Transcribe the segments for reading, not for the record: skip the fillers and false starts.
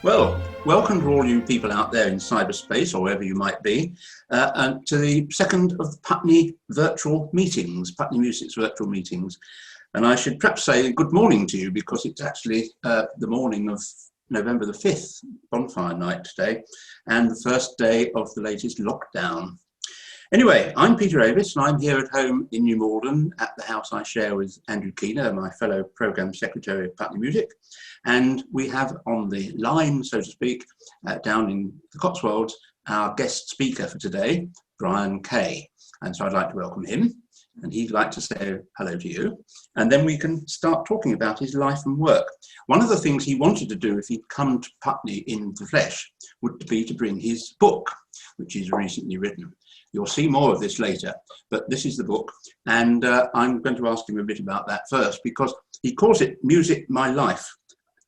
Well, welcome to all you people out there in cyberspace or wherever you might be, and to the second of the Putney virtual meetings, Putney Music's virtual meetings. And I should perhaps say good morning to you because it's actually the morning of November the 5th, bonfire night today, and the first day of the latest lockdown. Anyway, I'm Peter Avis and I'm here at home in New Malden at the house I share with Andrew Keener, my fellow programme secretary of Putney Music. And we have on the line, so to speak, down in the Cotswolds, our guest speaker for today, Brian Kay. And so I'd like to welcome him, and he'd like to say hello to you. And then we can start talking about his life and work. One of the things he wanted to do if he'd come to Putney in the flesh would be to bring his book, which he's recently written. You'll see more of this later, but this is the book. And I'm going to ask him a bit about that first, because he calls it Music, My Life.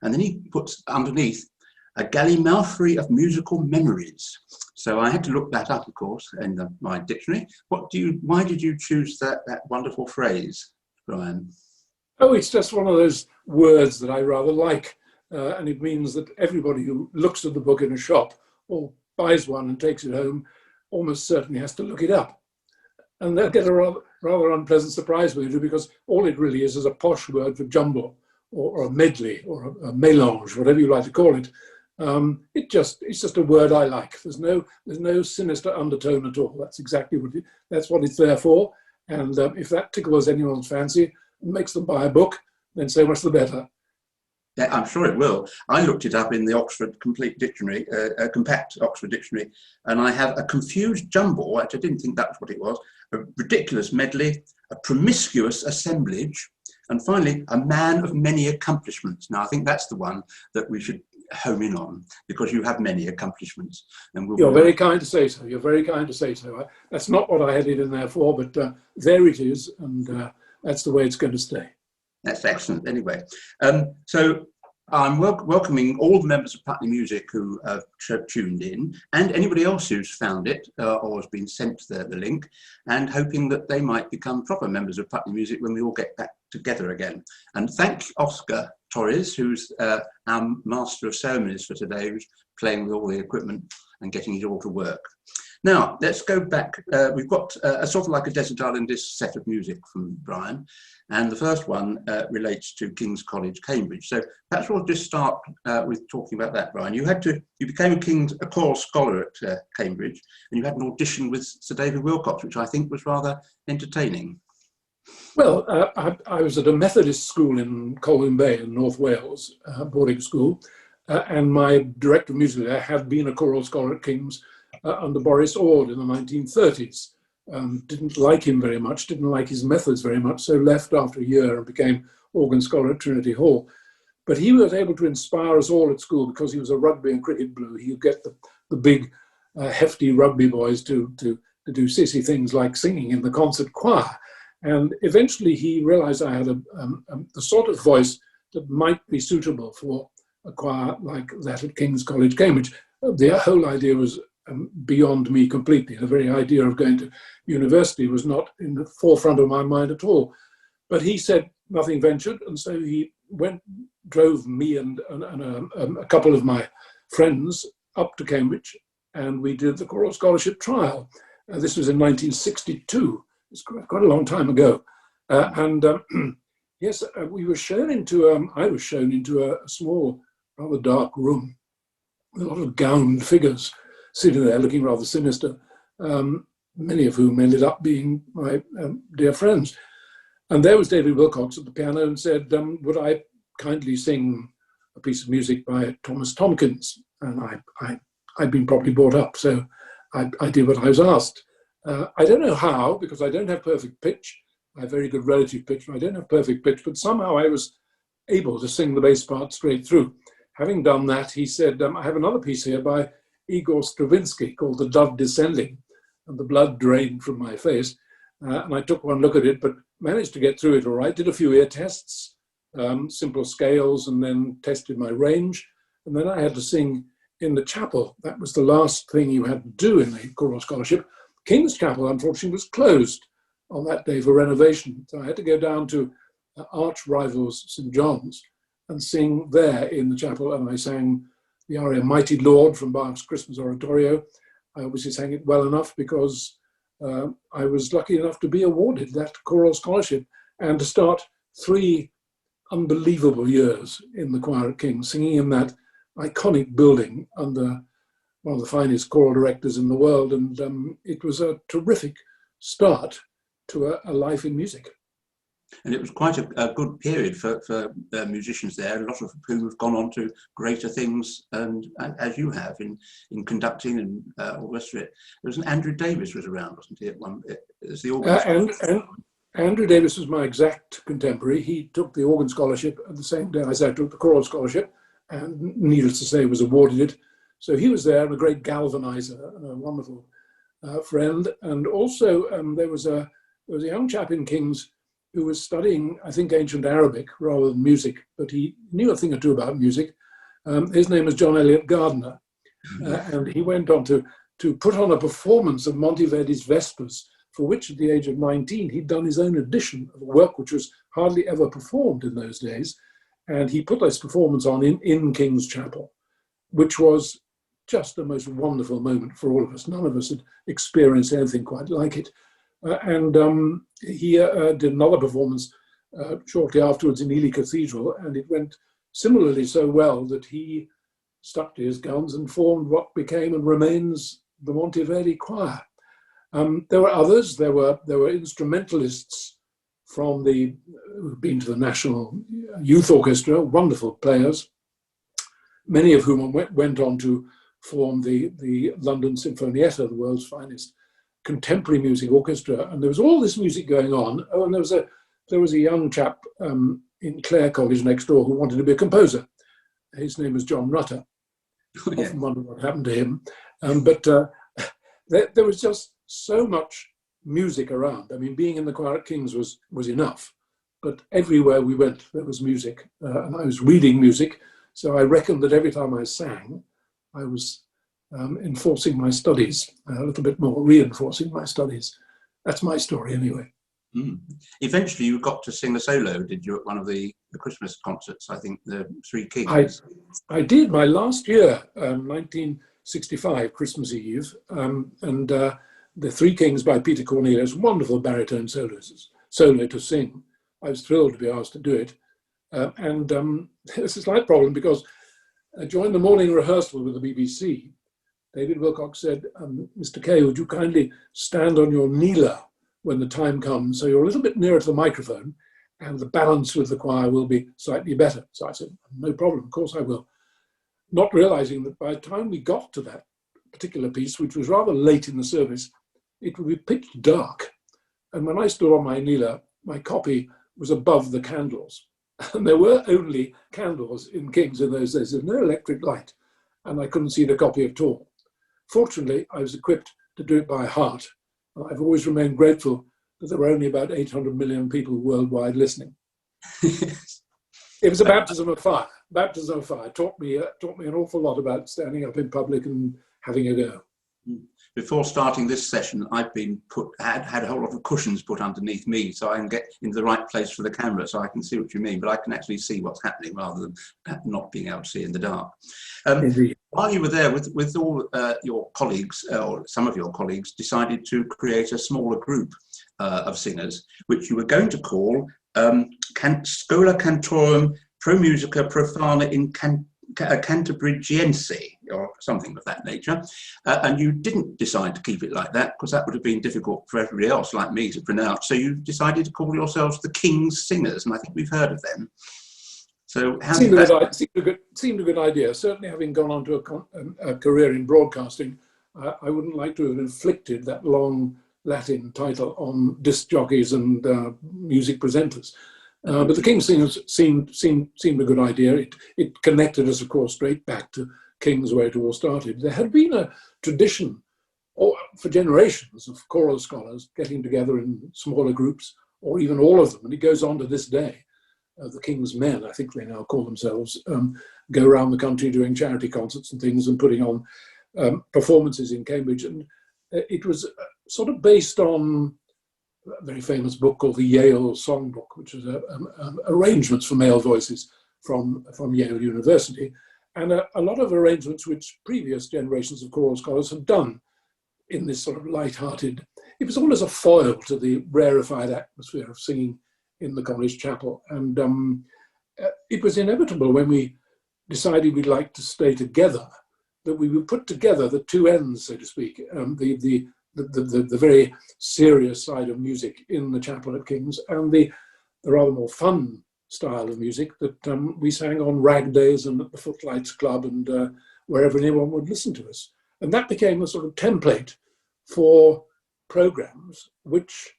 And then he puts underneath a Gallimaufry of Musical Memories. So I had to look that up, of course, in my dictionary. Why did you choose that wonderful phrase, Brian? Oh, it's just one of those words that I rather like. And it means that everybody who looks at the book in a shop or buys one and takes it home almost certainly has to look it up. And they'll get a rather unpleasant surprise with it, because all it really is a posh word for jumble, or a medley, or a mélange, whatever you like to call it. It's just a word I like. There's no sinister undertone at all. That's exactly that's what it's there for. And if that tickles anyone's fancy and makes them buy a book, then so much the better. Yeah, I'm sure it will. I looked it up in the Oxford Complete Dictionary, a compact Oxford Dictionary, and I have a confused jumble, which I didn't think that was what it was, a ridiculous medley, a promiscuous assemblage, and finally, a man of many accomplishments. Now, I think that's the one that we should home in on, because you have many accomplishments. And You're very kind to say so. You're very kind to say so. That's not what I had it in there for, but there it is, and that's the way it's going to stay. That's excellent, anyway. So I'm welcoming all the members of Putney Music who have tuned in, and anybody else who's found it or has been sent the link, and hoping that they might become proper members of Putney Music when we all get back together again. And thank Oscar Torres, who's our master of ceremonies for today, who's playing with all the equipment and getting it all to work. Now, let's go back. We've got a sort of like a desert island set of music from Brian, and the first one relates to King's College, Cambridge. So perhaps we'll just start with talking about that, Brian. You became a choral scholar at Cambridge, and you had an audition with Sir David Wilcox, which I think was rather entertaining. Well, I was at a Methodist school in Colwyn Bay in North Wales, boarding school, and my director of music there had been a choral scholar at King's under Boris Ord in the 1930s. Didn't like him very much, didn't like his methods very much, so left after a year and became organ scholar at Trinity Hall. But he was able to inspire us all at school because he was a rugby and cricket blue. He would get the big, hefty rugby boys to do sissy things like singing in the concert choir. And eventually he realized I had the sort of voice that might be suitable for a choir like that at King's College, Cambridge. The whole idea was beyond me completely. The very idea of going to university was not in the forefront of my mind at all. But he said nothing ventured, and so he drove me and a couple of my friends up to Cambridge, and we did the choral scholarship trial. This was in 1962. It's quite a long time ago. Yes, we were shown into. I was shown into a small, rather dark room with a lot of gowned figures sitting there looking rather sinister, many of whom ended up being my dear friends. And there was David Wilcox at the piano and said, would I kindly sing a piece of music by Thomas Tomkins? And I'd been properly brought up, so I did what I was asked. I don't know how, because I don't have perfect pitch. I have very good relative pitch, but I don't have perfect pitch, but somehow I was able to sing the bass part straight through. Having done that, he said, I have another piece here by Igor Stravinsky called The Dove Descending, and the blood drained from my face. And I took one look at it, but managed to get through it all right. Did a few ear tests, simple scales, and then tested my range. And then I had to sing in the chapel. That was the last thing you had to do in the choral scholarship. King's Chapel, unfortunately, was closed on that day for renovation. So I had to go down to arch rivals St. John's and sing there in the chapel. And I sang the aria Mighty Lord from Bach's Christmas Oratorio. I obviously sang it well enough because I was lucky enough to be awarded that choral scholarship and to start 3 unbelievable years in the choir at King's, singing in that iconic building under one of the finest choral directors in the world. And it was a terrific start to a life in music. And it was quite a good period for musicians there, a lot of whom have gone on to greater things, and as you have in conducting and all the rest of it. There was an Andrew Davis was around, wasn't he, at one? As the organ and Andrew Davis was my exact contemporary. He took the organ scholarship at the same day as I took the choral scholarship, and needless to say was awarded it. So he was there, and a great galvanizer, and a wonderful friend. And also there was a young chap in King's who was studying, I think, ancient Arabic rather than music, but he knew a thing or two about music. His name was John Eliot Gardiner, and he went on to put on a performance of Monteverdi's Vespers, for which at the age of 19, he'd done his own edition of a work which was hardly ever performed in those days. And he put this performance on in King's Chapel, which was just the most wonderful moment for all of us. None of us had experienced anything quite like it. He did another performance shortly afterwards in Ely Cathedral, and it went similarly so well that he stuck to his guns and formed what became and remains the Monteverdi Choir. There were others. There were instrumentalists from who'd been to the National Youth Orchestra, wonderful players, many of whom went on to form the London Sinfonietta, the world's finest contemporary music orchestra. And there was all this music going on. Oh, and there was a young chap in Clare College next door who wanted to be a composer. His name was John Rutter. I often wonder what happened to him. But there was just so much music around. I mean, being in the choir at King's was enough, but everywhere we went, there was music. And I was reading music, so I reckoned that every time I sang, I was enforcing my studies, a little bit more, reinforcing my studies. That's my story anyway. Mm. Eventually you got to sing a solo, did you, at one of the Christmas concerts, I think, the Three Kings? I did, my last year, 1965, Christmas Eve, and the Three Kings by Peter Cornelius, wonderful baritone solo to sing. I was thrilled to be asked to do it. There's a slight problem because during the morning rehearsal with the BBC, David Wilcox said, Mr. Kay, would you kindly stand on your kneeler when the time comes, so you're a little bit nearer to the microphone and the balance with the choir will be slightly better. So I said, no problem, of course I will. Not realizing that by the time we got to that particular piece, which was rather late in the service, it would be pitch dark. And when I stood on my kneeler, my copy was above the candles. And there were only candles in King's in those days. There was no electric light, and I couldn't see the copy at all. Fortunately, I was equipped to do it by heart. I've always remained grateful that there were only about 800 million people worldwide listening. It was a baptism of fire. Baptism of fire taught me an awful lot about standing up in public and having a go. Before starting this session, I've been had a whole lot of cushions put underneath me so I can get into the right place for the camera, so I can see what you mean, but I can actually see what's happening rather than not being able to see in the dark. While you were there with all your colleagues, or some of your colleagues, decided to create a smaller group of singers, which you were going to call Schola Cantorum Pro Musica Profana in Cantabrigiense, or something of that nature, and you didn't decide to keep it like that because that would have been difficult for everybody else like me to pronounce, so you decided to call yourselves the King's Singers, and I think we've heard of them. So how seemed a good idea. Certainly, having gone on to a career in broadcasting, I wouldn't like to have inflicted that long Latin title on disc jockeys and music presenters. But the King's Singers seemed a good idea. It connected us, of course, straight back to King's, where it all started. There had been a tradition for generations of choral scholars getting together in smaller groups, or even all of them, and it goes on to this day. The King's Men, I think they now call themselves, go around the country doing charity concerts and things and putting on performances in Cambridge. And it was sort of based on a very famous book called the Yale Songbook, which was arrangements for male voices from Yale University. and a lot of arrangements which previous generations of choral scholars had done in this sort of light-hearted. It was almost a foil to the rarefied atmosphere of singing in the college chapel. And it was inevitable when we decided we'd like to stay together that we would put together the two ends, so to speak, the very serious side of music in the chapel at King's and the rather more fun style of music that we sang on rag days and at the Footlights Club and wherever anyone would listen to us. And that became a sort of template for programs which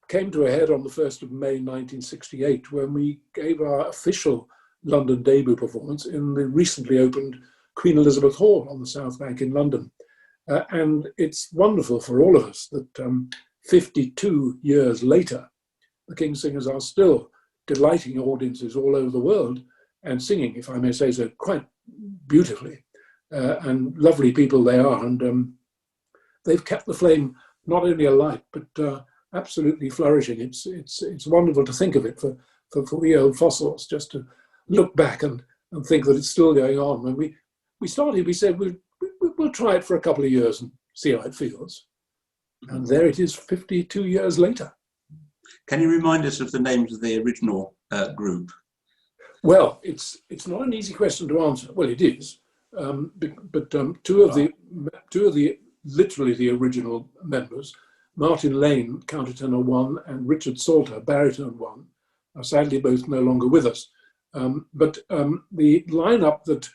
came to a head on the 1st of May 1968 when we gave our official London debut performance in the recently opened Queen Elizabeth Hall on the South Bank in London. And it's wonderful for all of us that 52 years later, the King's Singers are still delighting audiences all over the world and singing, if I may say so, quite beautifully. And lovely people they are. And they've kept the flame not only alight, but absolutely flourishing. It's wonderful to think of it for we old fossils, just to look back and think that it's still going on. When we started, we said we'll try it for a couple of years and see how it feels. And there it is 52 years later. Can you remind us of the names of the original group? Well, it's not an easy question to answer. Well, it is, but two of the literally the original members, Martin Lane, countertenor 1, and Richard Salter, baritone 1, are sadly both no longer with us. But the lineup that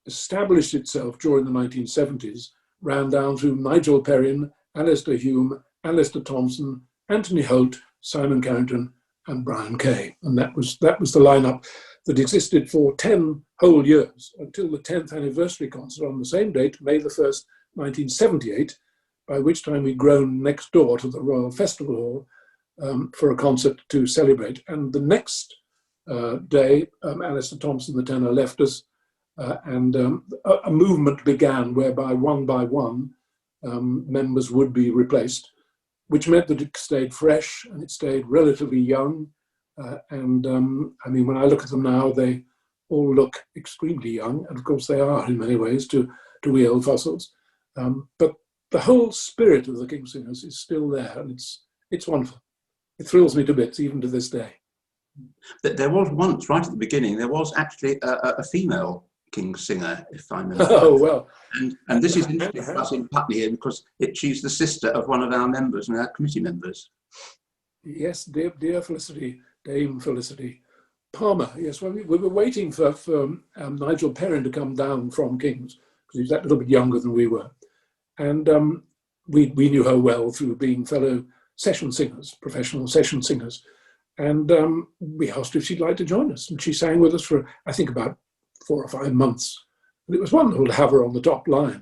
established itself during the 1970s ran down through Nigel Perrin, Alistair Hume, Alistair Thompson, Anthony Holt, Simon Carrington, and Brian Kay. And that was the lineup that existed for 10 whole years until the 10th anniversary concert on the same date, May the 1st, 1978, by which time we'd grown next door to the Royal Festival Hall for a concert to celebrate. And the next day, Alistair Thompson, the tenor, left us, and a movement began whereby one by one members would be replaced, which meant that it stayed fresh and it stayed relatively young. I mean, when I look at them now, they all look extremely young, and of course they are in many ways to we old fossils. But the whole spirit of the King's Singers is still there, and it's wonderful. It thrills me to bits, even to this day. There was once, right at the beginning, there was actually a female King's Singer, if I remember. Oh, well. And this is interesting for us in Putney here because she's the sister of one of our members and our committee members. Yes, dear Felicity, Dame Felicity Palmer. Yes, well, we were waiting for Nigel Perrin to come down from King's, because he was that little bit younger than we were. And we knew her well through being fellow session singers, professional session singers. And we asked if she'd like to join us. And she sang with us for, I think, about 4 or 5 months. And it was wonderful to have her on the top line.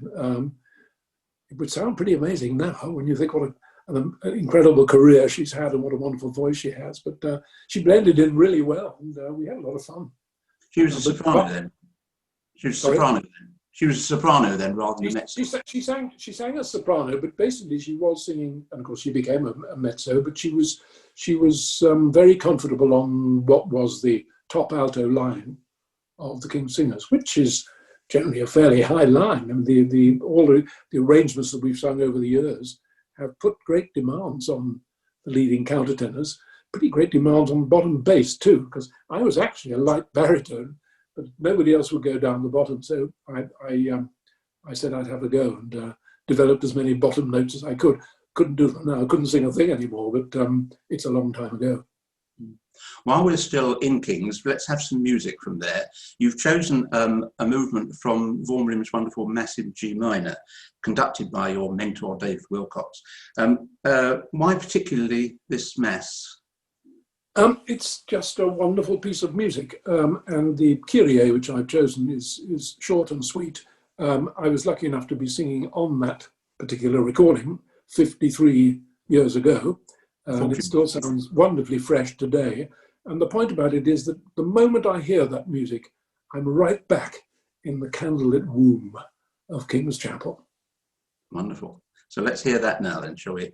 It would sound pretty amazing now when you think what an incredible career she's had and what a wonderful voice she has. But she blended in really well, and we had a lot of fun. She was a soprano then? She was a soprano then? She was a soprano then, rather than a mezzo? She sang as soprano, but basically she was singing, and of course she became a mezzo, but she was very comfortable on what was the top alto line of the King's Singers, which is generally a fairly high line. And all the arrangements that we've sung over the years have put great demands on the leading countertenors, pretty great demands on bottom bass too, because I was actually a light baritone, but nobody else would go down the bottom. So I said I'd have a go and developed as many bottom notes as I could. Couldn't do them now, I couldn't sing a thing anymore, but it's a long time ago. While we're still in King's, let's have some music from there. You've chosen a movement from Vaughan Williams' wonderful Massive G minor, conducted by your mentor, Dave Wilcox. Why particularly this mass? It's just a wonderful piece of music, and the Kyrie, which I've chosen, is short and sweet. I was lucky enough to be singing on that particular recording 53 years ago, and it still sounds wonderfully fresh today. And the point about it is that the moment I hear that music, I'm right back in the candlelit womb of King's Chapel. Wonderful. So let's hear that now then, shall we?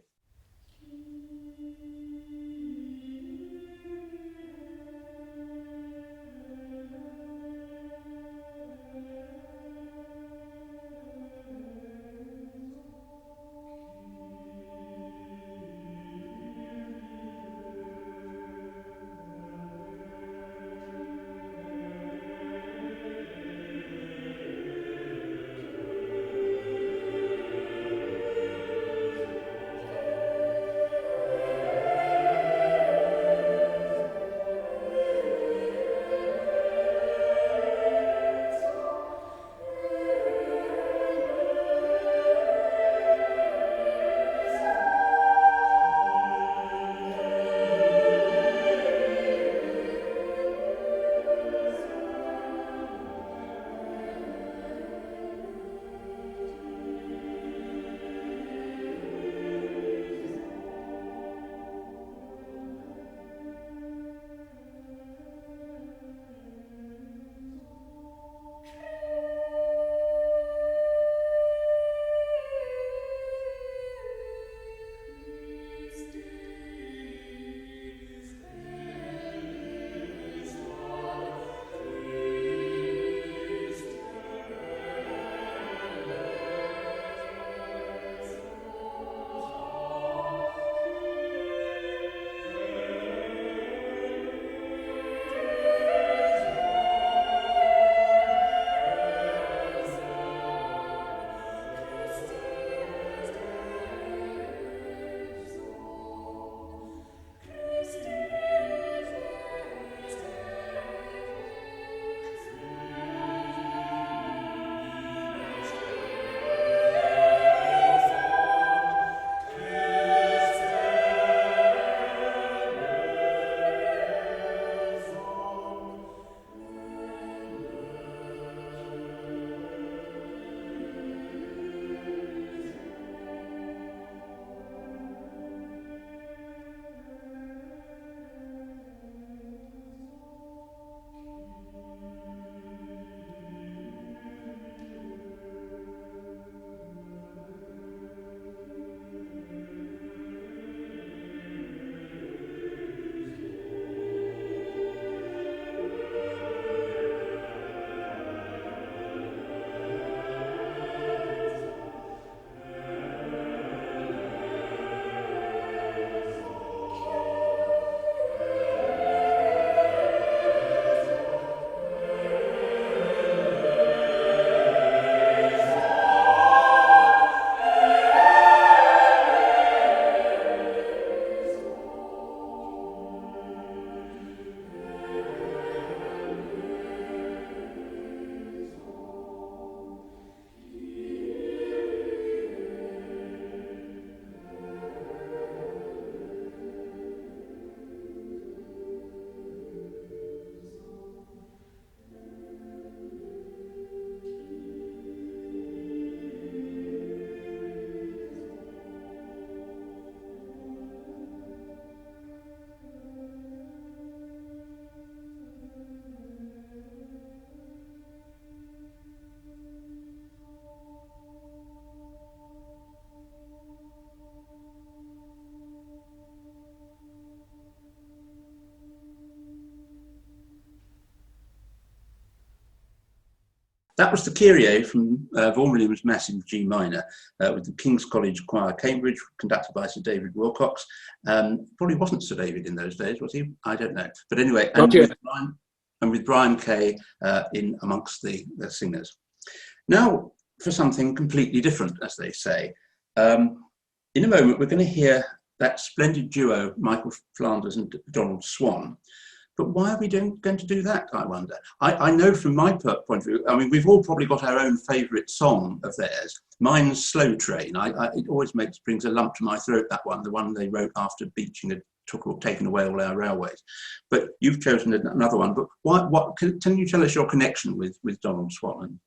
That was the Kyrie from Vaughan Williams' Massive G minor with the King's College Choir, Cambridge, conducted by Sir David Wilcox. Probably wasn't Sir David in those days, was he? I don't know. But anyway, and with Brian Kay in amongst the singers. Now, for something completely different, as they say. In a moment, we're going to hear that splendid duo, Michael Flanders and Donald Swann. But why are we going to do that, I wonder? I know from my point of view, I mean, we've all probably got our own favourite song of theirs. Mine's Slow Train. It always brings a lump to my throat, that one, the one they wrote after Beeching had taken away all our railways. But you've chosen another one. But can you tell us your connection with Donald Swann?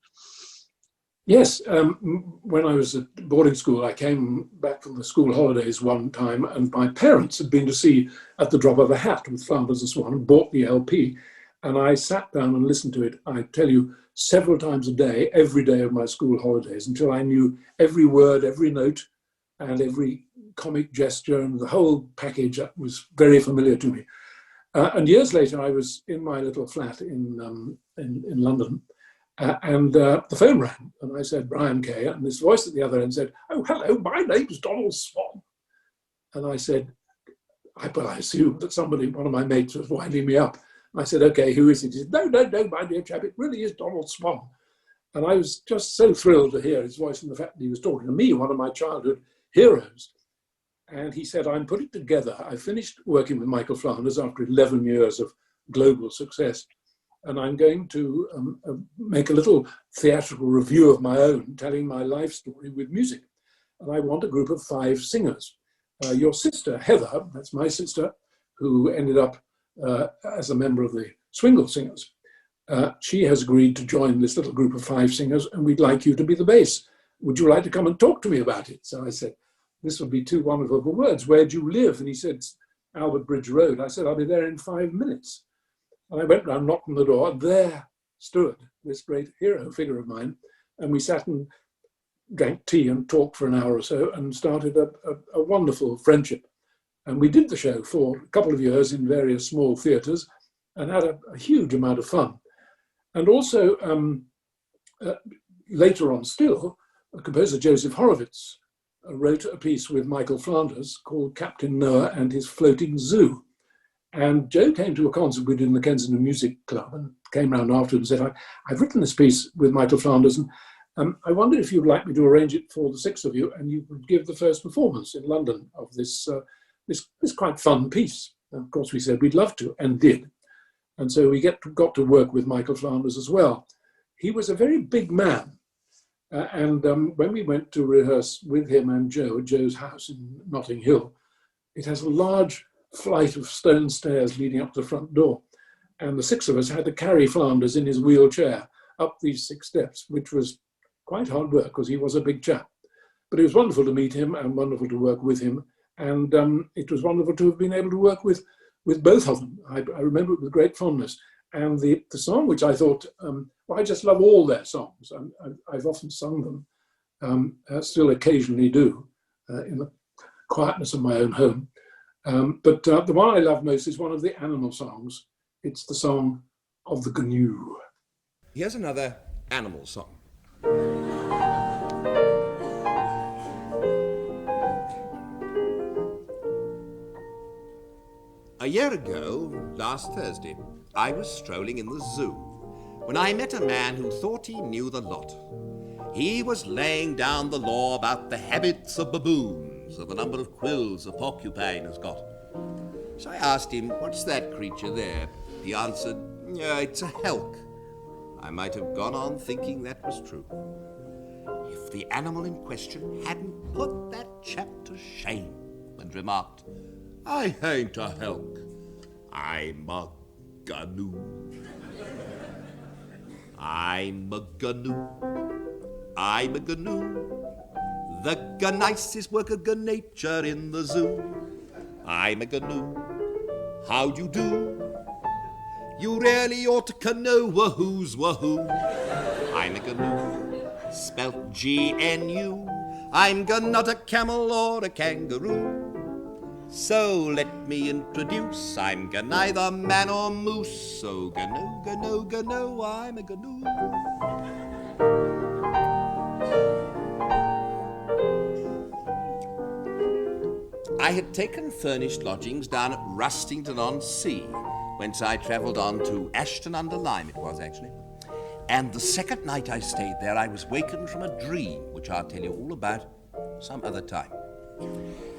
Yes, when I was at boarding school, I came back from the school holidays one time, and my parents had been to see At the Drop of a Hat with Flanders and Swann and bought the LP. And I sat down and listened to it, I tell you, several times a day, every day of my school holidays, until I knew every word, every note, and every comic gesture, and the whole package was very familiar to me. And years later, I was in my little flat in London, and the phone rang, and I said, Brian Kay, and this voice at the other end said, "Oh, hello, my name's Donald Swann." And I said, I assumed that one of my mates was winding me up. And I said, "Okay, who is it?" He said, no, my dear chap, it really is Donald Swann. And I was just so thrilled to hear his voice and the fact that he was talking to me, one of my childhood heroes. And he said, "I'm putting together, I finished working with Michael Flanders after 11 years of global success. And I'm going to make a little theatrical review of my own, telling my life story with music. And I want a group of 5 singers. Your sister, Heather, that's my sister, who ended up as a member of the Swingle Singers. She has agreed to join this little group of 5 singers, and we'd like you to be the bass. Would you like to come and talk to me about it?" So I said, "This would be 2 wonderful words. Where do you live?" And he said, "Albert Bridge Road." I said, "I'll be there in 5 minutes." And I went round, knocked on the door, and there stood this great hero figure of mine. And we sat and drank tea and talked for an hour or so and started a wonderful friendship. And we did the show for a couple of years in various small theatres and had a huge amount of fun. And also, later on still, composer Joseph Horowitz wrote a piece with Michael Flanders called Captain Noah and His Floating Zoo. And Joe came to a concert we did in the Kensington Music Club and came round afterwards and said, I've written this piece with Michael Flanders, and I wonder if you'd like me to arrange it for the 6 of you, and you could give the first performance in London of this quite fun piece. And of course, we said we'd love to, and did. And so we got to work with Michael Flanders as well. He was a very big man. And when we went to rehearse with him and Joe at Joe's house in Notting Hill, it has a large flight of stone stairs leading up to the front door. And the 6 of us had to carry Flanders in his wheelchair up these 6 steps, which was quite hard work because he was a big chap. But it was wonderful to meet him and wonderful to work with him. And it was wonderful to have been able to work with both of them. I remember it with great fondness. And the song, which I thought, I just love all their songs. I've often sung them, still occasionally do, in the quietness of my own home. But the one I love most is one of the animal songs. It's the song of the GNU. Here's another animal song. A year ago, last Thursday, I was strolling in the zoo when I met a man who thought he knew the lot. He was laying down the law about the habits of baboons, of the number of quills a porcupine has got. So I asked him, "What's that creature there?" He answered, "It's a helk." I might have gone on thinking that was true, if the animal in question hadn't put that chap to shame and remarked, "I ain't a helk, I'm a GNU. I'm a GNU, I'm a GNU, the nicest work of good nature in the zoo. I'm a GNU, how do you do? You really ought to know wahoo's wahoo. I'm a GNU, spelt GNU. I'm not a camel or a kangaroo. So let me introduce, I'm neither man or moose. So GNU, GNU, GNU, I'm a GNU. I had taken furnished lodgings down at Rustington-on-Sea, whence I travelled on to Ashton-under-Lyme, it was actually. And the second night I stayed there, I was wakened from a dream, which I'll tell you all about some other time.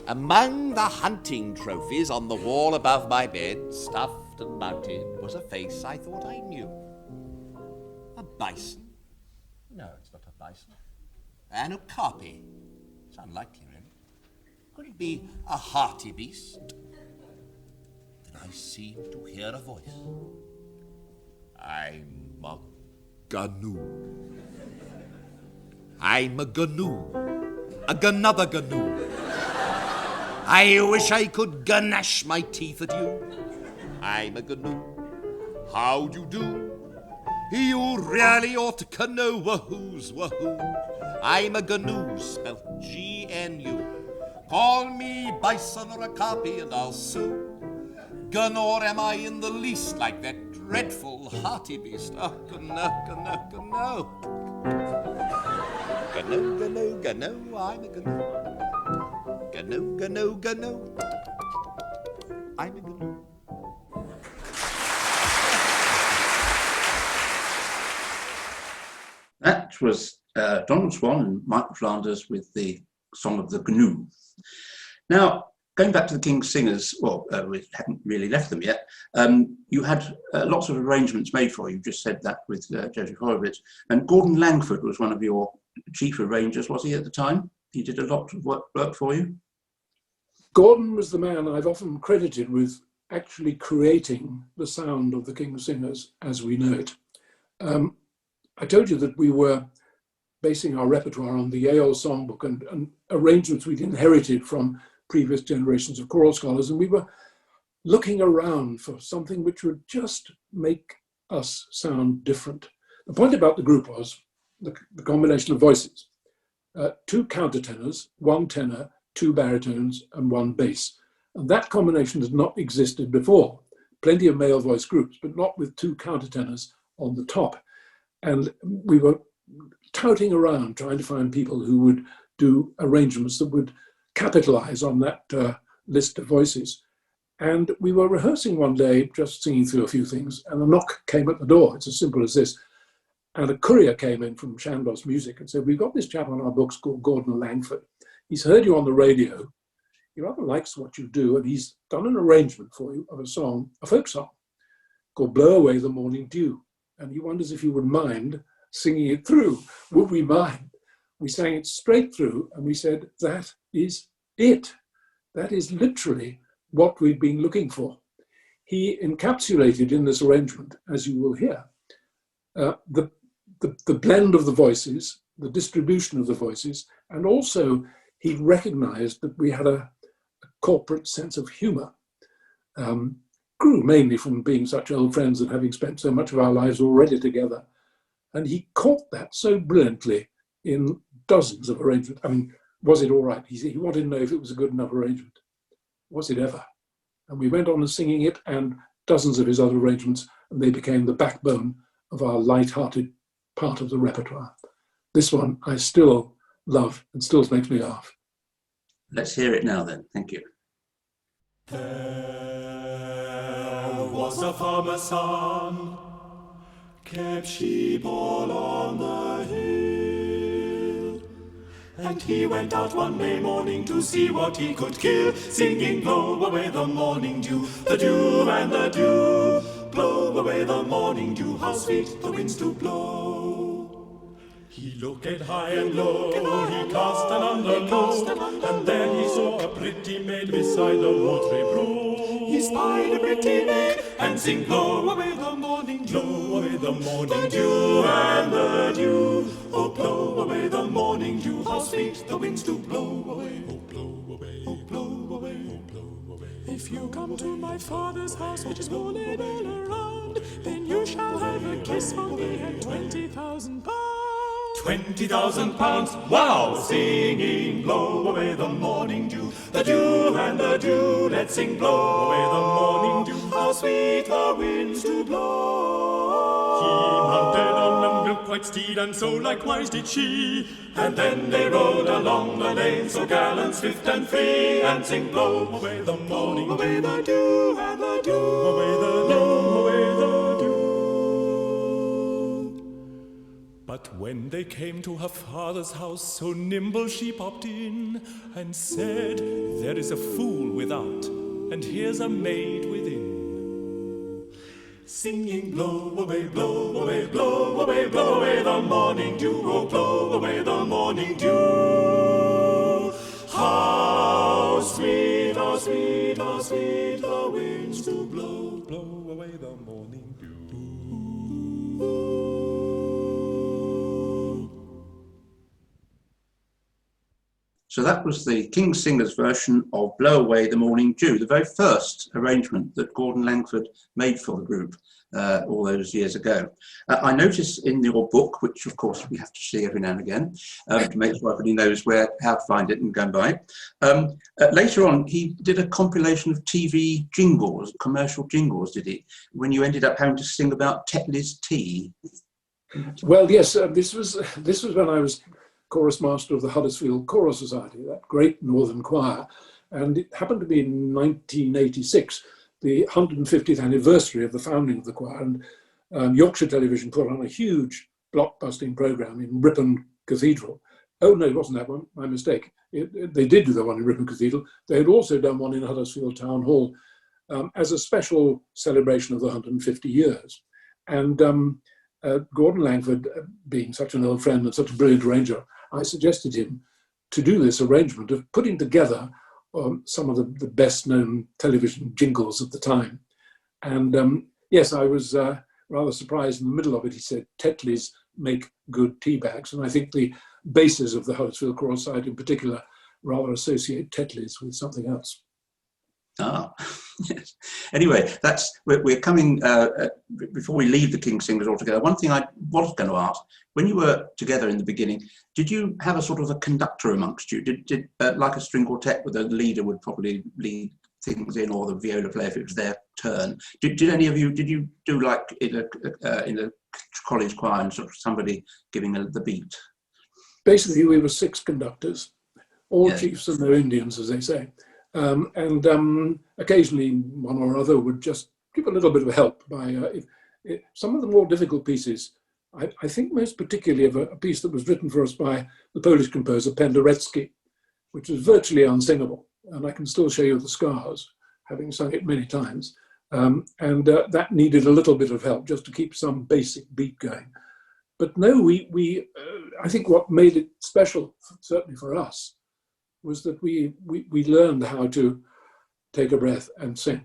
Among the hunting trophies on the wall above my bed, stuffed and mounted, was a face I thought I knew. A bison? No, it's not a bison. An okapi. It's unlikely, really. Could it be a hearty beast? Then I seemed to hear a voice. I'm a gnu. I'm a gnu. Another gnu. I wish I could gnash my teeth at you. I'm a gnu. How do you do? You really ought to know wahoo's wahoo. I'm a gnu, spelled G-N-U. Call me bison or a copy and I'll sue. Nor am I in the least like that dreadful hearty beast. Oh, gno, gno, gno. Gno, gno, gno, I'm a gno. Gno, gno, gno. I'm a gno. That was Donald Swan and Michael Flanders with the Song of the GNU. Now, going back to the King's Singers, well, we hadn't really left them yet. You had lots of arrangements made for you. You just said that with Joseph Horowitz. And Gordon Langford was one of your chief arrangers, was he, at the time? He did a lot of work for you? Gordon was the man I've often credited with actually creating the sound of the King's Singers as we know it. I told you that we were basing our repertoire on the Yale Songbook and arrangements we'd inherited from previous generations of choral scholars, and we were looking around for something which would just make us sound different. The point about the group was the combination of voices. 2 countertenors, 1 tenor, 2 baritones, and 1 bass. And that combination has not existed before. Plenty of male voice groups, but not with 2 countertenors on the top. And we were touting around trying to find people who would do arrangements that would capitalize on that list of voices. And we were rehearsing one day, just singing through a few things, and a knock came at the door. It's as simple as this. And a courier came in from Chandos Music and said, we've got this chap on our books called Gordon Langford. He's heard you on the radio. He rather likes what you do, and he's done an arrangement for you of a song, a folk song, called Blow Away the Morning Dew. And he wonders if you would mind singing it through. Would we mind? We sang it straight through, and we said, that is it. That is literally what we've been looking for. He encapsulated in this arrangement, as you will hear, the blend of the voices, the distribution of the voices, and also he recognized that we had a corporate sense of humor. Grew mainly from being such old friends and having spent so much of our lives already together. And he caught that so brilliantly in dozens of arrangements. I mean, was it all right? He wanted to know if it was a good enough arrangement. Was it ever? And we went on and singing it and dozens of his other arrangements, and they became the backbone of our light-hearted part of the repertoire. This one I still love and still makes me laugh. Let's hear it now then. Thank you. There was a farmer's son, kept sheep all on the hill, and he went out one May morning to see what he could kill, singing, blow away the morning dew, the dew and the dew, blow away the morning dew, how sweet the winds do blow. He looked high and low, he cast an underlow, and then he saw a pretty maid beside the watery brook. He spied a pretty maid, and sing, blow away the morning dew, blow away the morning dew and the dew. Oh, blow away the morning dew, how sweet the winds do blow away. Oh, blow away, oh, blow away, oh, blow away. If you come to my father's house, which is wooded all around, then you shall have a kiss from me and 20,000 pounds. 20,000 pounds, wow! Singing, blow away the morning dew, the dew and the dew. Let's sing, blow away the morning dew, how sweet the winds do blow. He mounted on a milk white steed, and so likewise did she. And then they rode along the lane, so gallant, swift and free, and sing, blow away the morning dew, away the dew, and the dew, away the dew, away the dew. But when they came to her father's house, so nimble she popped in, and said, there is a fool without, and here's a maid within. Singing, blow away, blow away, blow away, blow away the morning dew, oh, blow away the morning dew. How sweet, how sweet, how sweet the winds do blow, blow away the morning dew. So that was the King's Singers version of Blow Away the Morning Dew, the very first arrangement that Gordon Langford made for the group all those years ago. I noticed in your book, which of course we have to see every now and again to make sure everybody knows how to find it and go and buy it. Later on, he did a compilation of TV jingles, commercial jingles, did he? When you ended up having to sing about Tetley's tea. Well, yes, this was when I was chorus master of the Huddersfield Chorus Society, that great northern choir. And it happened to be in 1986, the 150th anniversary of the founding of the choir. And Yorkshire Television put on a huge blockbusting programme in Ripon Cathedral. Oh, no, it wasn't that one, my mistake. They did do the one in Ripon Cathedral. They had also done one in Huddersfield Town Hall as a special celebration of the 150 years. And Gordon Langford, being such an old friend and such a brilliant arranger, I suggested him to do this arrangement of putting together some of the best known television jingles at the time. And yes, I was rather surprised in the middle of it. He said, Tetley's make good tea bags. And I think the bases of the Huddersfield Chorus Society in particular rather associate Tetley's with something else. Ah, yes. Anyway, we're coming, before we leave the King's Singers altogether, one thing I was going to ask, when you were together in the beginning, did you have a sort of a conductor amongst you? Did like a string quartet where the leader would probably lead things in, or the viola player if it was their turn? Did any of you, did you do like in a college choir and sort of somebody giving the beat? Basically, we were 6 conductors, all Yes. chiefs and no Indians, as they say. And occasionally one or other would just give a little bit of help by some of the more difficult pieces. I think most particularly of a piece that was written for us by the Polish composer Penderecki, which was virtually unsingable, and I can still show you the scars, having sung it many times. And that needed a little bit of help just to keep some basic beat going. But no, I think what made it special, certainly for us, was that we learned how to take a breath and sing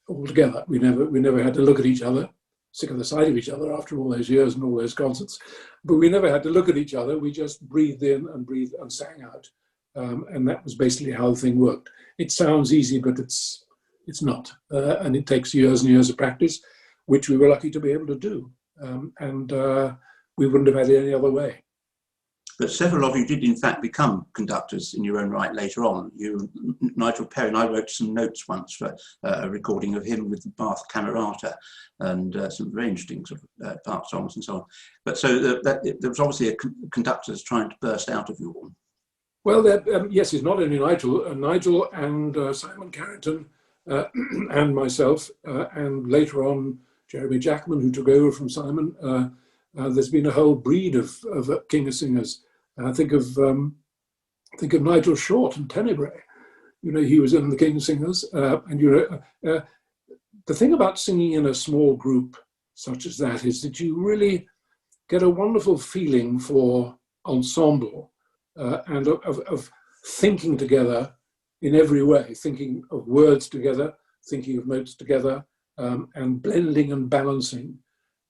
all together. We never had to look at each other, sick of the sight of each other after all those years and all those concerts. But we never had to look at each other. We just breathed in and breathed and sang out. And that was basically how the thing worked. It sounds easy, but it's not. And it takes years and years of practice, which we were lucky to be able to do. And we wouldn't have had it any other way. But several of you did, in fact, become conductors in your own right later on. Nigel Perry, and I wrote some notes once for a recording of him with the Bath Camerata and some very interesting sort of part songs and so on. But so there was obviously a conductors trying to burst out of you all. Well, yes, it's not only Nigel. Nigel and Simon Carrington and myself, and later on Jeremy Jackman, who took over from Simon. There's been a whole breed of King Singers. Think of Nigel Short and Tenebrae. You know, he was in the King Singers. And the thing about singing in a small group such as that is that you really get a wonderful feeling for ensemble and of thinking together in every way, thinking of words together, thinking of notes together, and blending and balancing.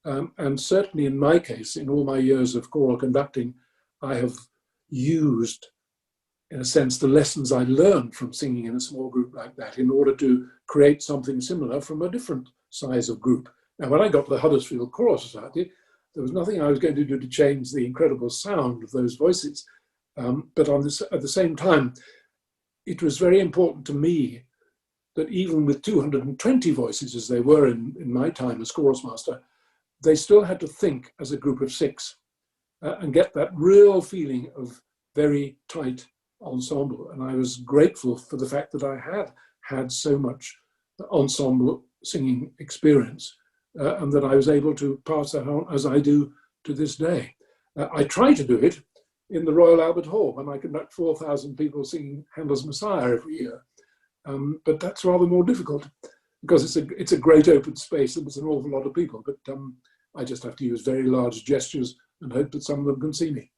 And certainly in my case, in all my years of choral conducting, I have used, in a sense, the lessons I learned from singing in a small group like that in order to create something similar from a different size of group. Now, when I got to the Huddersfield Chorus Society, there was nothing I was going to do to change the incredible sound of those voices. But at the same time, it was very important to me that even with 220 voices, as they were in my time as chorus master, they still had to think as a group of six and get that real feeling of very tight ensemble. And I was grateful for the fact that I had so much ensemble singing experience and that I was able to pass that on as I do to this day. I try to do it in the Royal Albert Hall when I conduct 4,000 people singing Handel's Messiah every year. But that's rather more difficult because it's a great open space and there's an awful lot of people. But I just have to use very large gestures and hope that some of them can see me.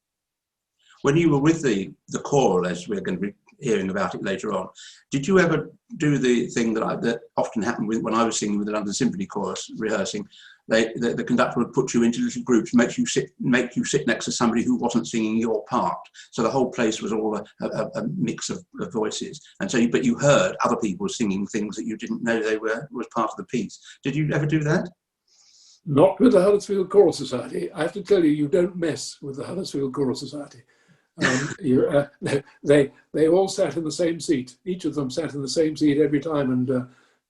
When you were with the choral, as we're going to be hearing about it later on, did you ever do the thing that often happened when I was singing with the London Symphony Chorus rehearsing? The conductor would put you into little groups, make you sit next to somebody who wasn't singing your part. So the whole place was all a mix of voices. And so, but you heard other people singing things that you didn't know was part of the piece. Did you ever do that? Not with the Huddersfield Choral Society. I have to tell you, you don't mess with the Huddersfield Choral Society. They all sat in the same seat. Each of them sat in the same seat every time, and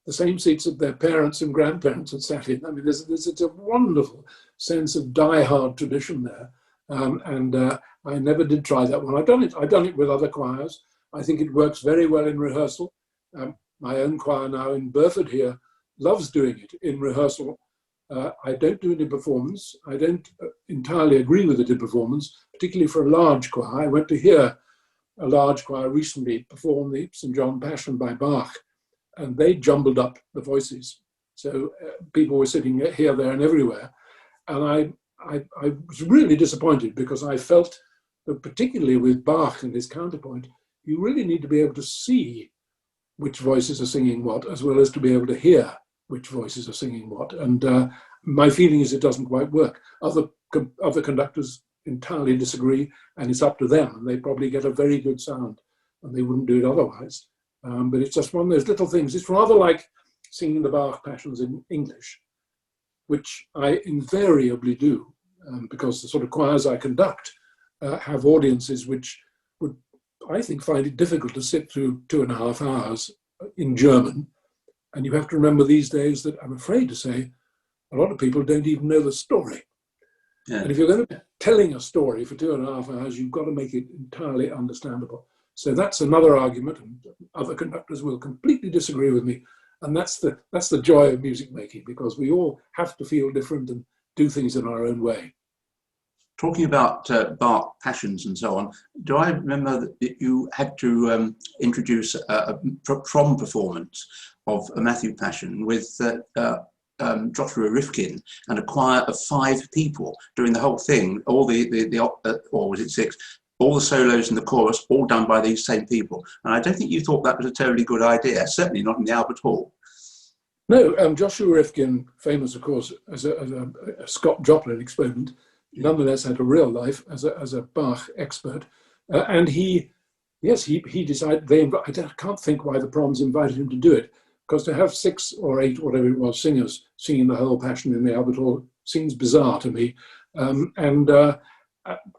the same seats that their parents and grandparents had sat in. I mean, there's a wonderful sense of die-hard tradition there, and I never did try that one. I've done it with other choirs. I think it works very well in rehearsal. My own choir now in Burford here loves doing it in rehearsal. I don't do it in performance. I don't entirely agree with it in performance, particularly for a large choir. I went to hear a large choir recently perform the St. John Passion by Bach, and they jumbled up the voices. So people were sitting here, there, and everywhere. And I was really disappointed because I felt that particularly with Bach and his counterpoint, you really need to be able to see which voices are singing what, as well as to be able to hear which voices are singing what. And my feeling is it doesn't quite work. Other conductors entirely disagree, and it's up to them. And they probably get a very good sound, and they wouldn't do it otherwise. But it's just one of those little things. It's rather like singing the Bach Passions in English, which I invariably do, because the sort of choirs I conduct have audiences which would, I think, find it difficult to sit through 2.5 hours in German. And you have to remember these days that, I'm afraid to say, a lot of people don't even know the story. Yeah. And if you're going to be telling a story for 2.5 hours, you've got to make it entirely understandable. So that's another argument, and other conductors will completely disagree with me. And that's the joy of music making, because we all have to feel different and do things in our own way. Talking about Bach Passions and so on, do I remember that you had to introduce a prom performance of a Matthew Passion with Joshua Rifkin and a choir of 5 people doing the whole thing, all or was it 6? All the solos and the chorus, all done by these same people. And I don't think you thought that was a totally good idea, certainly not in the Albert Hall. No, Joshua Rifkin, famous, of course, as a Scott Joplin exponent, nonetheless had a real life as a Bach expert. And he decided, I can't think why the Proms invited him to do it, because to have 6 or 8, whatever it was, singers singing the whole Passion in the Albert Hall seems bizarre to me.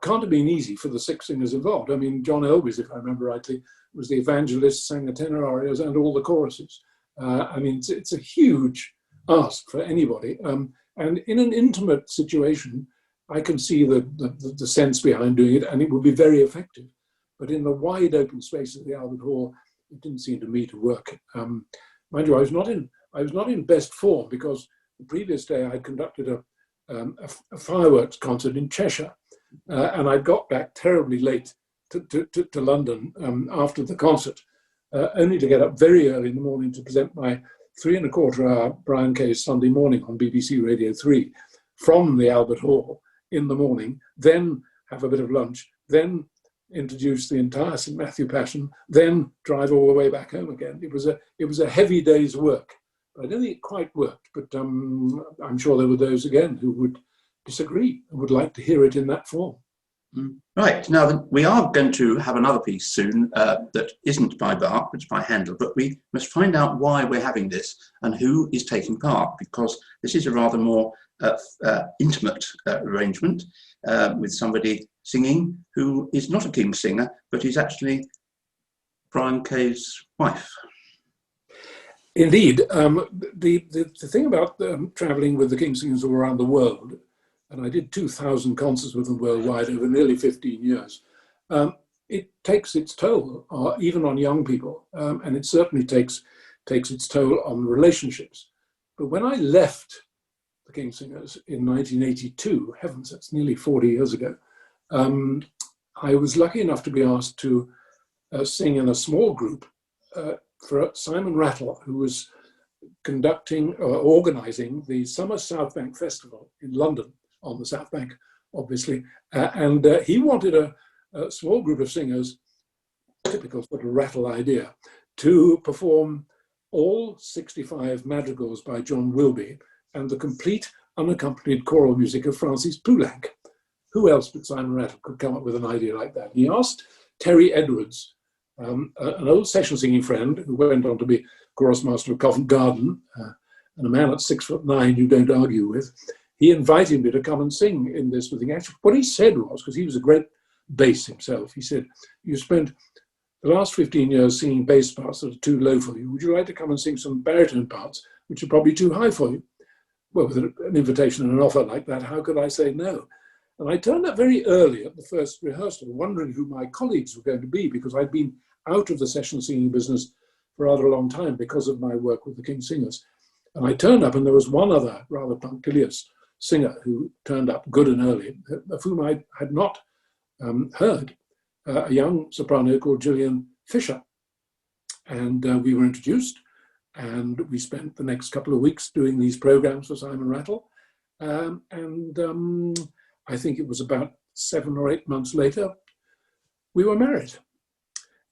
Can't have been easy for the 6 singers involved. I mean, John Elwes, if I remember rightly, was the evangelist, sang the tenor arias and all the choruses. I mean, it's a huge ask for anybody. And in an intimate situation, I can see the sense behind doing it, and it would be very effective. But in the wide open space of the Albert Hall, it didn't seem to me to work. Mind you, I was not in best form, because the previous day I conducted a fireworks concert in Cheshire, and I got back terribly late to London after the concert, only to get up very early in the morning to present my 3.25-hour Brian Kay's Sunday Morning on BBC Radio 3 from the Albert Hall in the morning, then have a bit of lunch, then introduce the entire St. Matthew Passion, then drive all the way back home again. It was a heavy day's work. I don't think it quite worked, but I'm sure there were those again who would disagree and would like to hear it in that form. Right, now we are going to have another piece soon that isn't by Bach, it's by Handel, but we must find out why we're having this and who is taking part, because this is a rather more intimate arrangement with somebody singing who is not a king's singer, but is actually Brian Kay's wife. Indeed. The thing about traveling with the King's Singers all around the world, and I did 2,000 concerts with them worldwide over nearly 15 years, it takes its toll, even on young people, and it certainly takes its toll on relationships. But when I left the King's Singers in 1982, heavens, that's nearly 40 years ago, I was lucky enough to be asked to sing in a small group for Simon Rattle, who was conducting or organising the Summer South Bank Festival in London, on the South Bank, obviously. And he wanted a small group of singers, typical sort of Rattle idea, to perform all 65 madrigals by John Wilby and the complete unaccompanied choral music of Francis Poulenc. Who else but Simon Rattle could come up with an idea like that? He asked Terry Edwards, an old session singing friend who went on to be chorus master of Covent Garden, and a man at 6'9" you don't argue with. He invited me to come and sing in this with him. Actually, what he said was, because he was a great bass himself, he said, "You spent the last 15 years singing bass parts that are too low for you. Would you like to come and sing some baritone parts, which are probably too high for you?" Well, with an invitation and an offer like that, how could I say no? And I turned up very early at the first rehearsal, wondering who my colleagues were going to be, because I'd been out of the session singing business for rather a long time because of my work with the King's Singers. And I turned up, and there was one other rather punctilious singer who turned up good and early, of whom I had not heard, a young soprano called Gillian Fisher. And we were introduced, and we spent the next couple of weeks doing these programs for Simon Rattle. I think it was about 7 or 8 months later, we were married.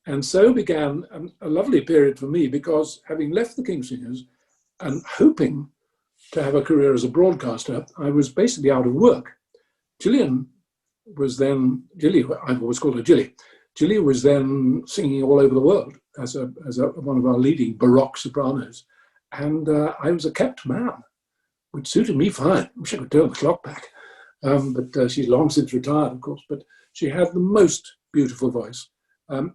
And so began a lovely period for me, because having left the King's Singers and hoping to have a career as a broadcaster, I was basically out of work. Gillian was then, I've always called her Gilly. Gilly was then singing all over the world as one of our leading Baroque sopranos. And I was a kept man, which suited me fine. I wish I could turn the clock back. But she's long since retired, of course, but she had the most beautiful voice. I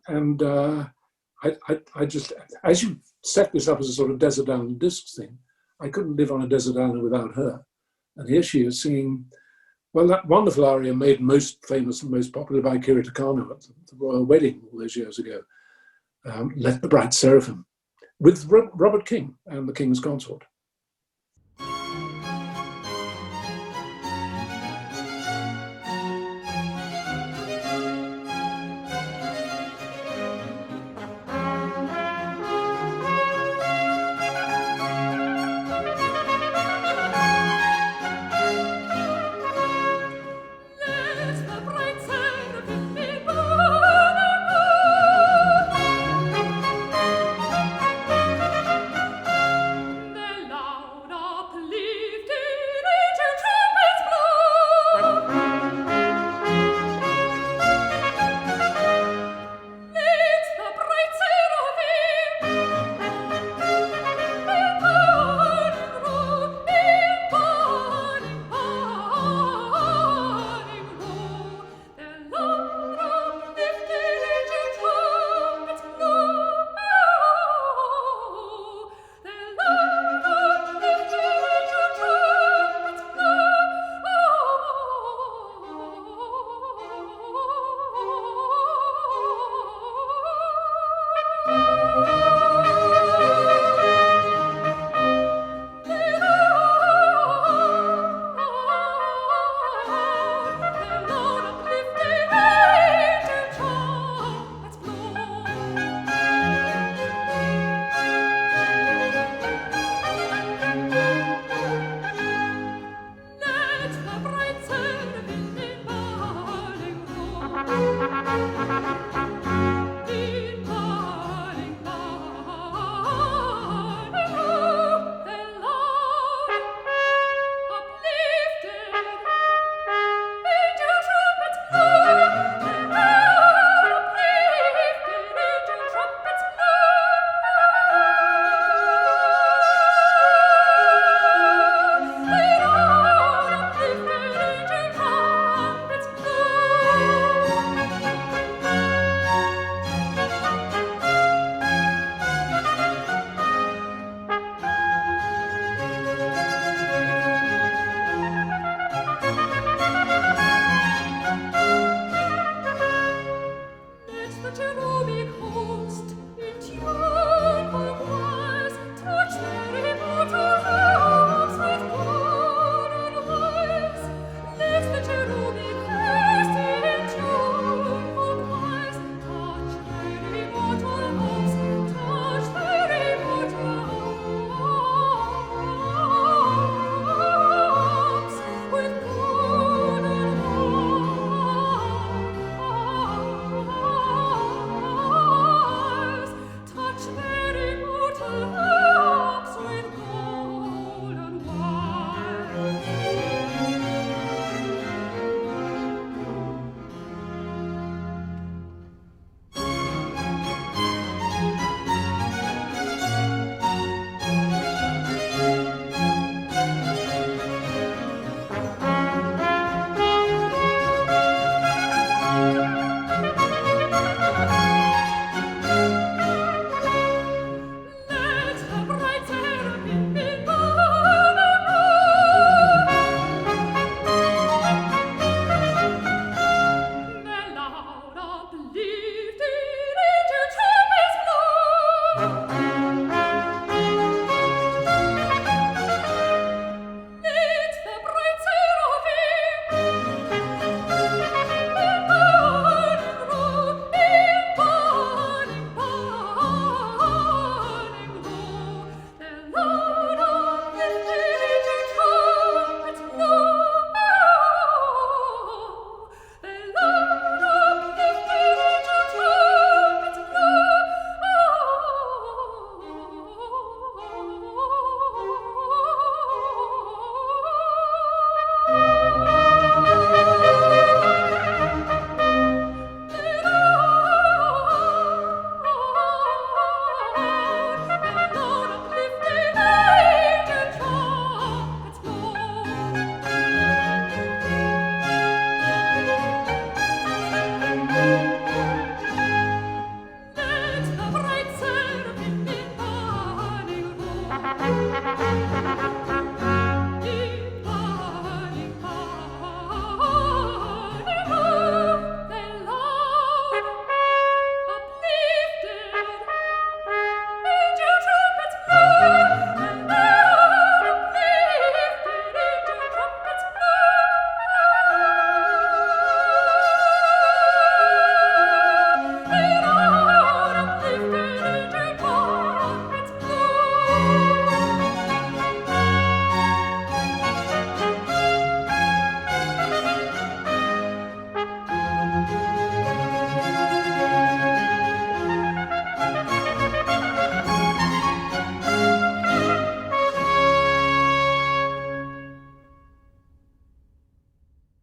just, as you set this up as a sort of Desert Island Discs thing, I couldn't live on a desert island without her. And here she is singing, well, that wonderful aria made most famous and most popular by Kira Takano at the royal wedding all those years ago, Let the Bright Seraphim, with Robert King and the King's Consort. Nella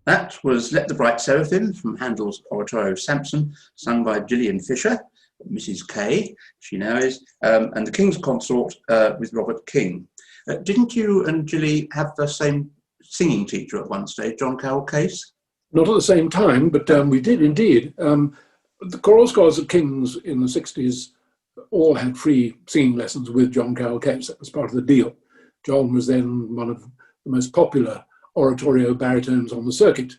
That was Let the Bright Seraphim from Handel's oratorio Samson, sung by Gillian Fisher, Mrs. K, she now is, and the King's Consort with Robert King. Didn't you and Gilly have the same singing teacher at one stage, John Carroll Case? Not at the same time, but we did indeed. The choral scholars at King's in the 60s all had free singing lessons with John Carroll Case. That was part of the deal. John was then one of the most popular oratorio baritones on the circuit,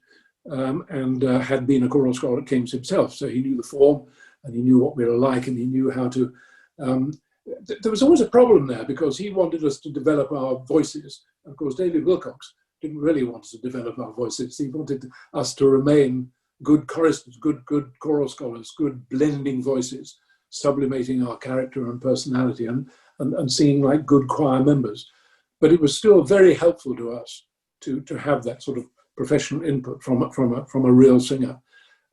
and had been a choral scholar at King's himself, so he knew the form and he knew what we were like, and he knew how to there was always a problem there because he wanted us to develop our voices. Of course, David Wilcox didn't really want us to develop our voices. He wanted us to remain good choristers, good choral scholars, good blending voices, sublimating our character and personality, and singing like good choir members. But it was still very helpful to us to have that sort of professional input from a real singer.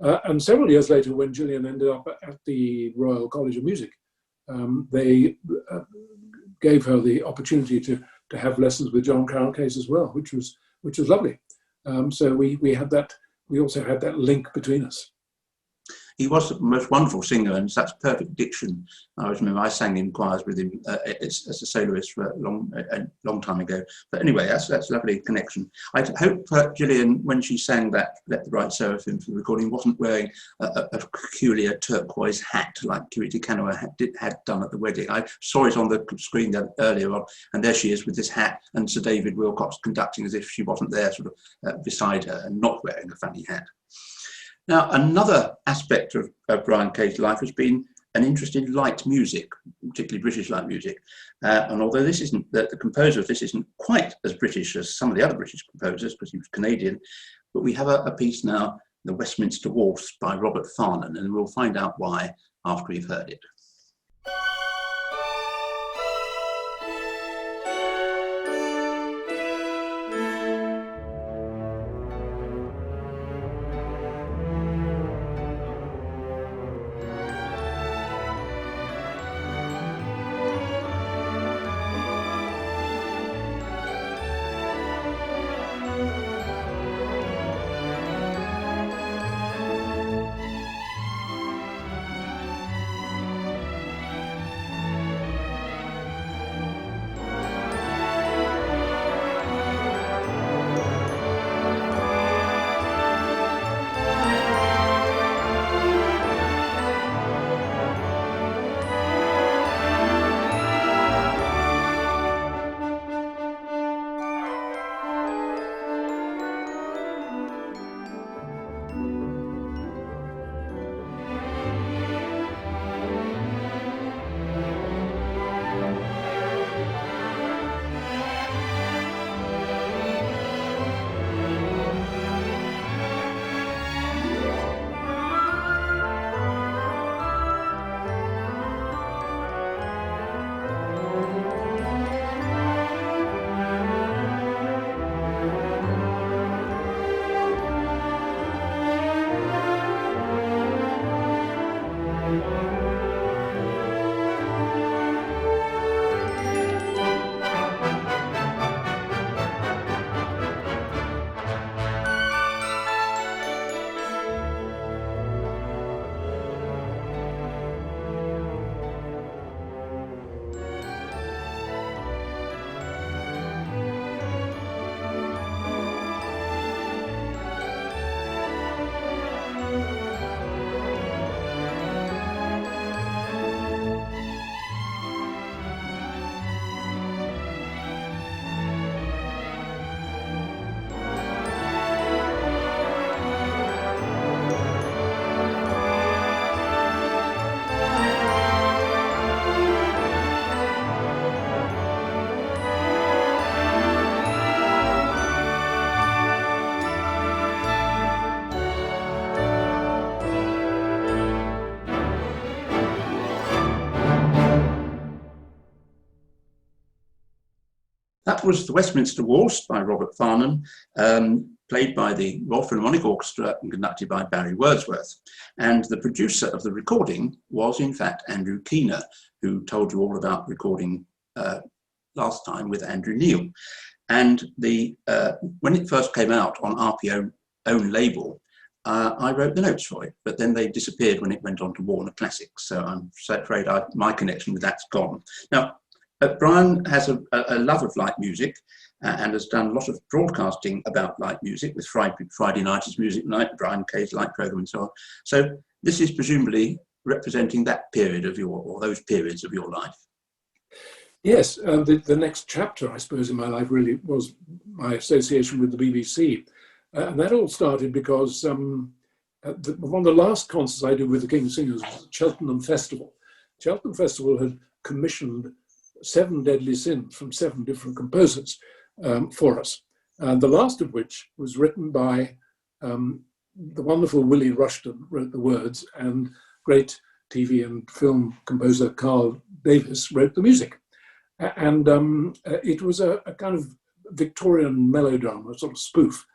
And several years later, when Gillian ended up at the Royal College of Music, they gave her the opportunity to have lessons with John Carroll Case as well, which was lovely. So we had that. We also had that link between us. He was the most wonderful singer and such perfect diction. I always remember I sang in choirs with him as a soloist for a long time ago. But anyway, that's a lovely connection. I hope Gillian, when she sang that Let the Bright Seraphim for the recording, wasn't wearing a peculiar turquoise hat like Kiriti Kanoa had done at the wedding. I saw it on the screen earlier on, and there she is with this hat, and Sir David Wilcox conducting as if she wasn't there, sort of beside her, and not wearing a funny hat. Now, another aspect of Brian Kay's life has been an interest in light music, particularly British light music. And although the composer of this isn't quite as British as some of the other British composers, because he was Canadian, but we have a piece now, The Westminster Waltz by Robert Farnon, and we'll find out why after we've heard it. That was The Westminster Waltz by Robert Farnon, played by the Royal Philharmonic Orchestra and conducted by Barry Wordsworth. And the producer of the recording was, in fact, Andrew Keener, who told you all about recording last time with Andrew Neil. And when it first came out on RPO own label, I wrote the notes for it, but then they disappeared when it went on to Warner Classics. So I'm so afraid my connection with that's gone. Now, Brian has a love of light music and has done a lot of broadcasting about light music with Friday night is music night, Brian Kay's light program and so on. So this is presumably representing that period of or those periods of your life. Yes, the next chapter, I suppose, in my life really was my association with the BBC. And that all started because one of the last concerts I did with the King's Singers was at Cheltenham Festival. Cheltenham Festival had commissioned 7 Deadly Sins from 7 different composers for us. The last of which was written by the wonderful Willie Rushton, wrote the words, and great TV and film composer Carl Davis wrote the music. And it was a kind of Victorian melodrama, sort of spoof.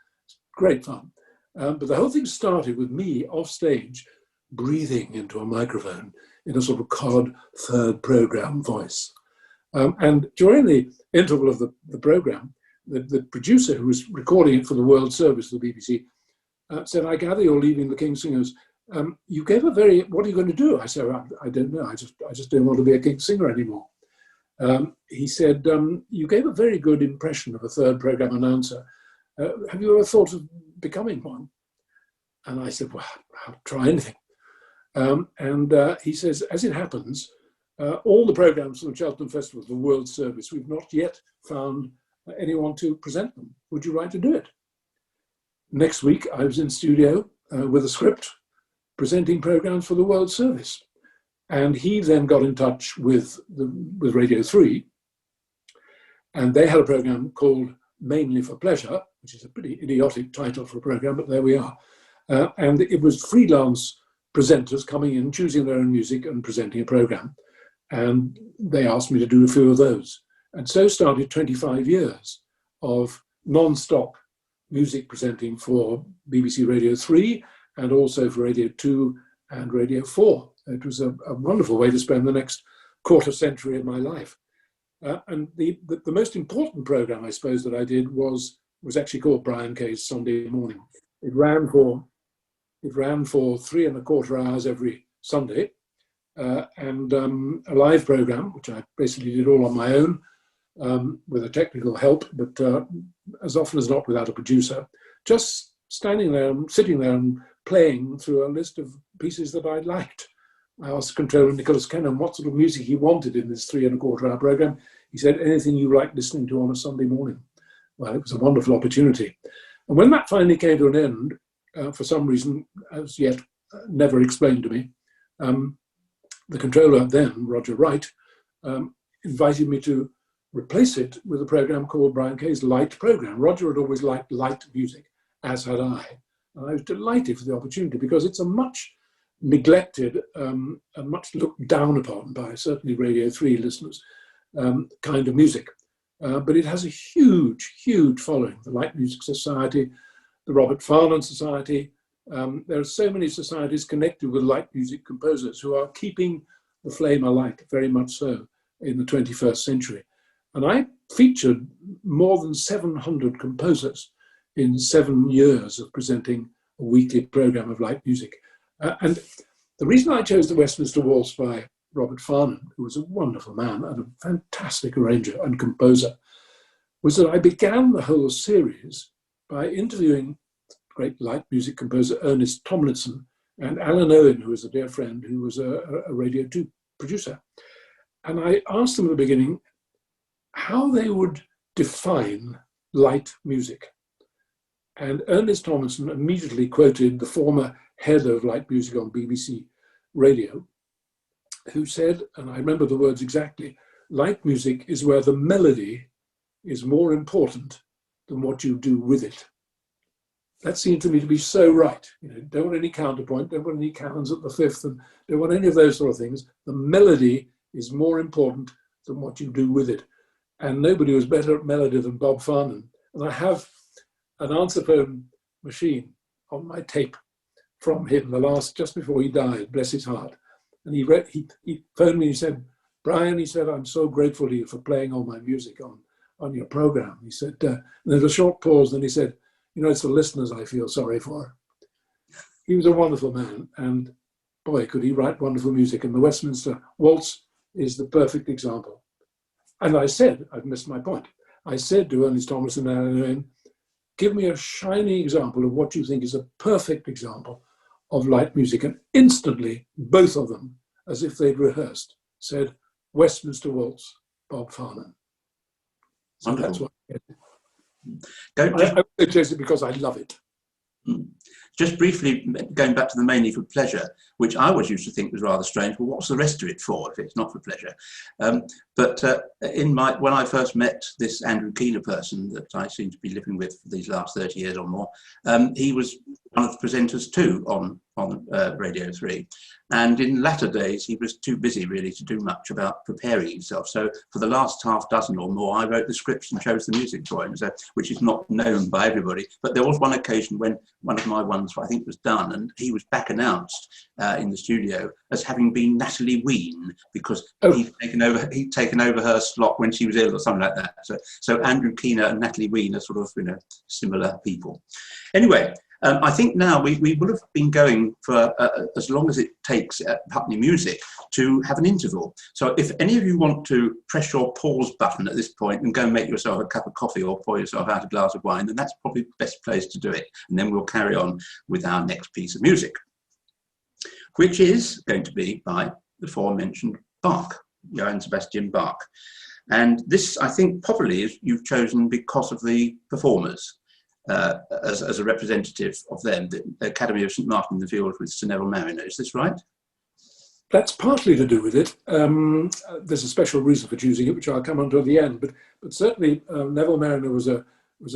Great fun. But the whole thing started with me off stage breathing into a microphone in a sort of cod third program voice. And during the interval of the program, the producer who was recording it for the World Service of the BBC said, "I gather you're leaving the King's Singers. You gave a very, what are you going to do?" I said, I don't know. I just don't want to be a King's Singer anymore. He said, "You gave a very good impression of a third program announcer. Have you ever thought of becoming one?" And I said, "Well, I'll try anything." And he says, "As it happens, all the programs from the Cheltenham Festival, the World Service, we've not yet found anyone to present them. Would you like to do it?" Next week, I was in studio with a script presenting programs for the World Service. And he then got in touch with Radio 3, and they had a program called Mainly for Pleasure, which is a pretty idiotic title for a program, but there we are. And it was freelance presenters coming in, choosing their own music and presenting a program. And they asked me to do a few of those. And so started 25 years of non-stop music presenting for BBC Radio 3 and also for Radio 2 and Radio 4. It was a wonderful way to spend the next quarter century of my life. And the most important program, I suppose, that I did was actually called Brian Kay's Sunday Morning. It ran for 3¼ hours every Sunday, and a live program, which I basically did all on my own, with a technical help, but as often as not without a producer, just standing there and sitting there and playing through a list of pieces that I liked. I asked controller Nicholas Kennan what sort of music he wanted in this 3¼ hour program. He said, "Anything you like listening to on a Sunday morning." Well, it was a wonderful opportunity. And when that finally came to an end, for some reason, as yet never explained to me, the controller then, Roger Wright, invited me to replace it with a program called Brian Kay's Light Program. Roger had always liked light music, as had I. And I was delighted for the opportunity because it's a much neglected and much looked down upon by certainly Radio 3 listeners kind of music. But it has a huge, huge following. The Light Music Society, the Robert Farnon Society. There are so many societies connected with light music composers who are keeping the flame alight, very much so, in the 21st century. And I featured more than 700 composers in 7 years of presenting a weekly program of light music. And the reason I chose the Westminster Waltz by Robert Farnon, who was a wonderful man and a fantastic arranger and composer, was that I began the whole series by interviewing great light music composer Ernest Tomlinson and Alan Owen, who was a dear friend, who was a Radio 2 producer. And I asked them at the beginning how they would define light music. And Ernest Tomlinson immediately quoted the former head of light music on BBC Radio, who said, and I remember the words exactly, "Light music is where the melody is more important than what you do with it." That seemed to me to be so right. You know, don't want any counterpoint, don't want any canons at the fifth, and don't want any of those sort of things. The melody is more important than what you do with it. And nobody was better at melody than Bob Farnon. And I have an answer phone machine on my tape from him, the last, just before he died, bless his heart. And he phoned me, he said, "Brian," he said, "I'm so grateful to you for playing all my music on your program." He said, and there was a short pause, then he said, it's the listeners I feel sorry for. He was a wonderful man, and boy, could he write wonderful music. And the Westminster Waltz is the perfect example. And I said, I've missed my point. I said to Ernest Thomas and Alan Owen, give me a shining example of what you think is a perfect example of light music. And instantly, both of them, as if they'd rehearsed, said, Westminster Waltz, Bob Farnham. So that's what I chose it because I love it. Just briefly, going back to the mainly for pleasure, which I always used to think was rather strange. Well, what's the rest of it for if it's not for pleasure? But when I first met this Andrew Keener person that I seem to be living with for these last 30 years or more, he was one of the presenters too on Radio 3. And in latter days, he was too busy really to do much about preparing himself. So for the last half dozen or more, I wrote the scripts and chose the music for him, which is not known by everybody. But there was one occasion when one of my ones, I think, was done, and he was back announced in the studio as having been Natalie Ween, because he'd taken over her slot when she was ill or something like that. So Andrew Keener and Natalie Ween are sort of similar people. Anyway, I think now we will have been going for as long as it takes at Putney Music to have an interval. So if any of you want to press your pause button at this point and go and make yourself a cup of coffee or pour yourself out a glass of wine, then that's probably the best place to do it. And then we'll carry on with our next piece of music, which is going to be by the aforementioned Bach, Johann Sebastian Bach. And this, I think, probably is you've chosen because of the performers. As a representative of them, the Academy of St Martin in the Fields with Sir Neville Marriner. Is this right? That's partly to do with it. There's a special reason for choosing it, which I'll come on to at the end. But certainly, Neville Marriner was a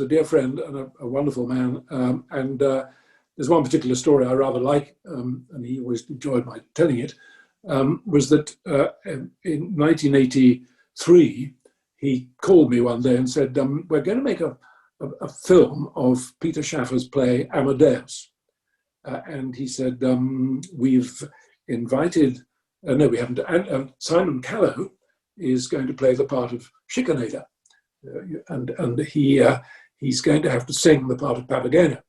dear friend and a wonderful man. And there's one particular story I rather like, and he always enjoyed my telling it, was that in 1983, he called me one day and said, we're going to make a film of Peter Schaffer's play Amadeus. And he said, we've invited, no, we haven't, Simon Callow is going to play the part of Chickanator. And he's going to have to sing the part of Papageno.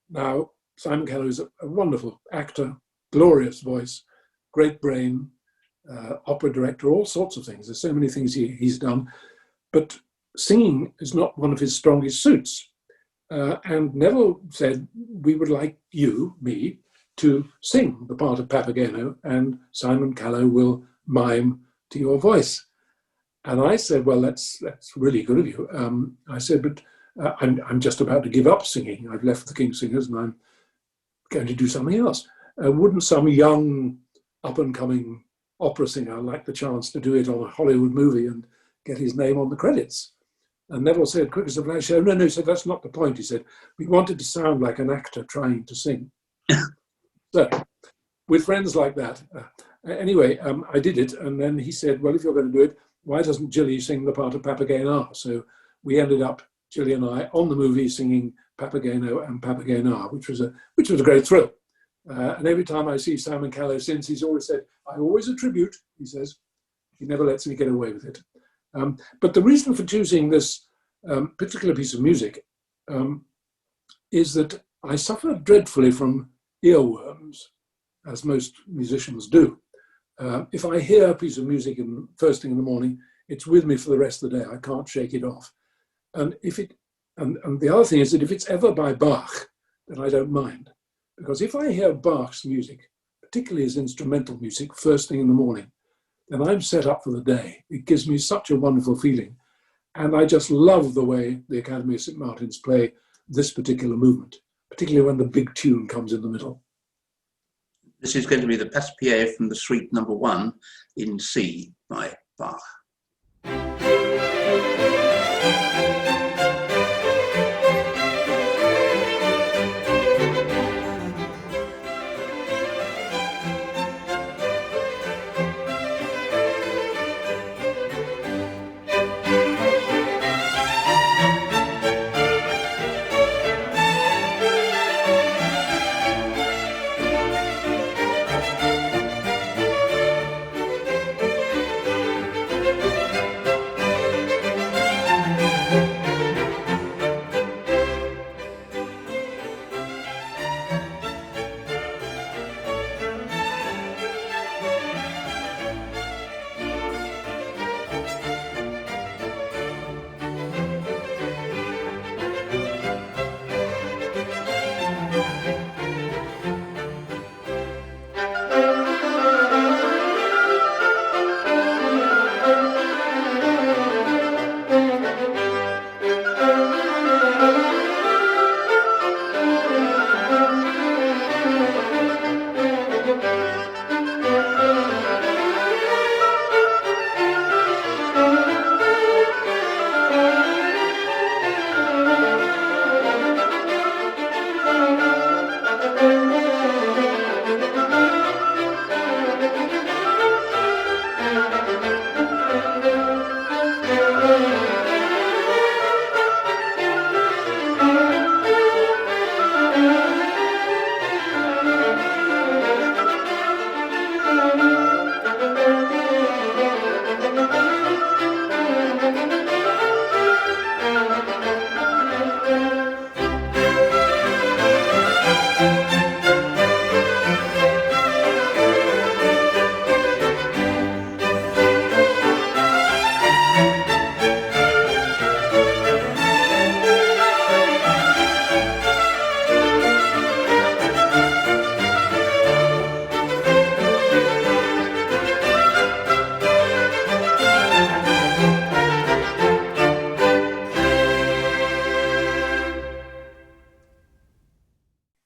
Now, Simon Callow is a wonderful actor, glorious voice, great brain, opera director, all sorts of things. There's so many things he's done. But singing is not one of his strongest suits. And Neville said, we would like me, to sing the part of Papageno, and Simon Callow will mime to your voice. And I said, well, that's really good of you. I said, but I'm just about to give up singing. I've left the King's Singers and I'm going to do something else. Wouldn't some young up-and-coming opera singer like the chance to do it on a Hollywood movie and get his name on the credits? And Neville said, quick as a flash, no, he said, that's not the point. He said, we wanted to sound like an actor trying to sing. So, with friends like that, anyway, I did it. And then he said, well, if you're going to do it, why doesn't Gilly sing the part of Papageno? So we ended up, Gilly and I, on the movie singing Papageno and Papageno, which was a great thrill. And every time I see Simon Callow since, he's always said, I always attribute, he says, he never lets me get away with it. But the reason for choosing this particular piece of music is that I suffer dreadfully from earworms, as most musicians do. If I hear a piece of music first thing in the morning, it's with me for the rest of the day. I can't shake it off. And and the other thing is that if it's ever by Bach, then I don't mind. Because if I hear Bach's music, particularly his instrumental music, first thing in the morning, then I'm set up for the day. It gives me such a wonderful feeling. And I just love the way the Academy of St. Martin's play this particular movement, particularly when the big tune comes in the middle. This is going to be the Passepied from the Suite No. 1 in C by Bach.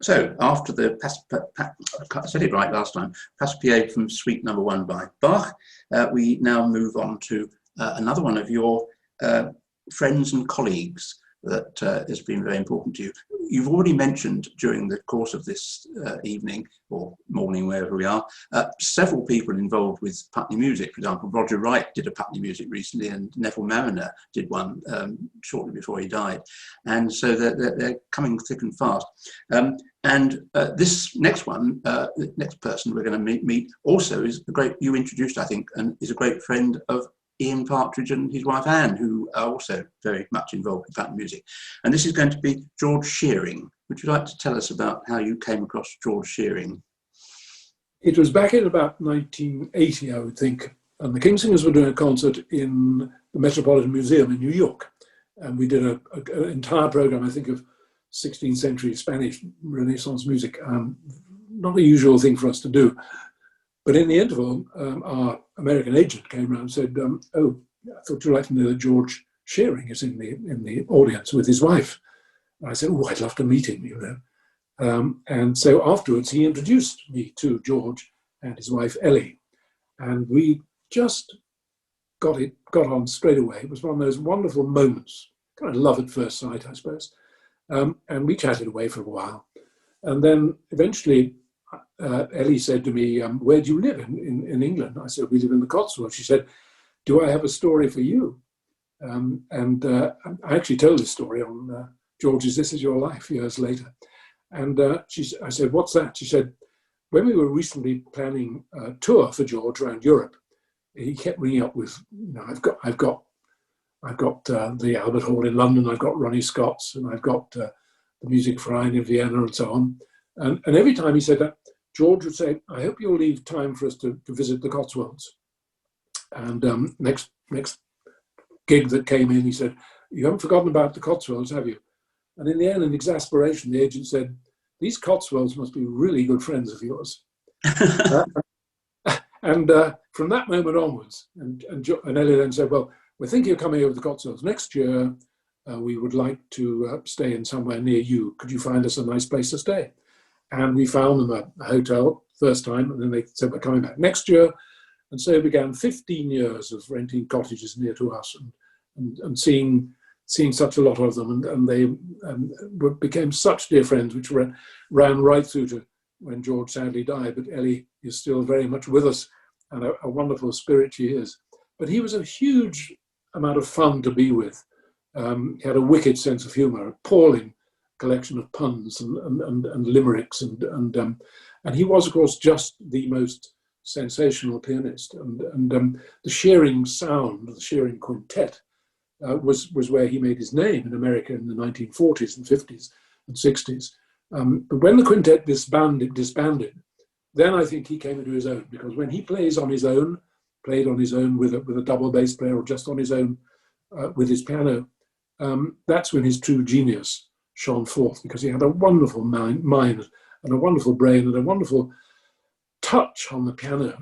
So after the I said it right last time, Passepied from Suite Number 1 by Bach, we now move on to another one of your friends and colleagues that has been very important to you. You've already mentioned during the course of this evening or morning, wherever we are, several people involved with Putney music. For example, Roger Wright did a Putney music recently, and Neville Marriner did one shortly before he died. And so they're coming thick and fast. This next one, the next person we're going to meet also is a great, you introduced, I think, and is a great friend of Ian Partridge and his wife Anne, who are also very much involved with Putney music. And this is going to be George Shearing. Would you like to tell us about how you came across George Shearing? It was back in about 1980, I would think, and the Kingsingers were doing a concert in the Metropolitan Museum in New York. And we did an entire program, I think, of 16th century Spanish Renaissance music. Not a usual thing for us to do. But in the interval, our American agent came around and said, "Oh, I thought you'd like to know that George Shearing is in the audience with his wife." And I said, "Oh, I'd love to meet him, you know." And so afterwards, he introduced me to George and his wife Ellie, and we just got on straight away. It was one of those wonderful moments, kind of love at first sight, I suppose. And we chatted away for a while, and then eventually, Ellie said to me, "Where do you live in England?" I said, "We live in the Cotswolds." She said, "Do I have a story for you?" I actually told this story on George's This Is Your Life years later. And I said, "What's that?" She said, "When we were recently planning a tour for George around Europe, he kept ringing up with, you know, I've got the Albert Hall in London, I've got Ronnie Scott's, and I've got the Music Verein in Vienna, and so on." And every time he said that, George would say, "I hope you'll leave time for us to visit the Cotswolds." And next gig that came in, he said, "You haven't forgotten about the Cotswolds, have you?" And in the end, in exasperation, the agent said, "These Cotswolds must be really good friends of yours." And from that moment onwards, and Ellie then said, "Well, we're thinking of coming over the Cotswolds next year. We would like to stay in somewhere near you. Could you find us a nice place to stay?" And we found them a hotel first time, and then they said, "We're coming back next year." And so began 15 years of renting cottages near to us and seeing such a lot of them. And they became such dear friends, which ran right through to when George sadly died. But Ellie is still very much with us, and a wonderful spirit she is. But he was a huge amount of fun to be with. He had a wicked sense of humour, appalling collection of puns and limericks, and he was, of course, just the most sensational pianist. And the Shearing sound, the Shearing quintet, was where he made his name in America in the 1940s and 50s and 60s. But when the quintet disbanded, then I think he came into his own, because when he played on his own with a double bass player, or just on his own with his piano, that's when his true genius shone forth, because he had a wonderful mind and a wonderful brain and a wonderful touch on the piano.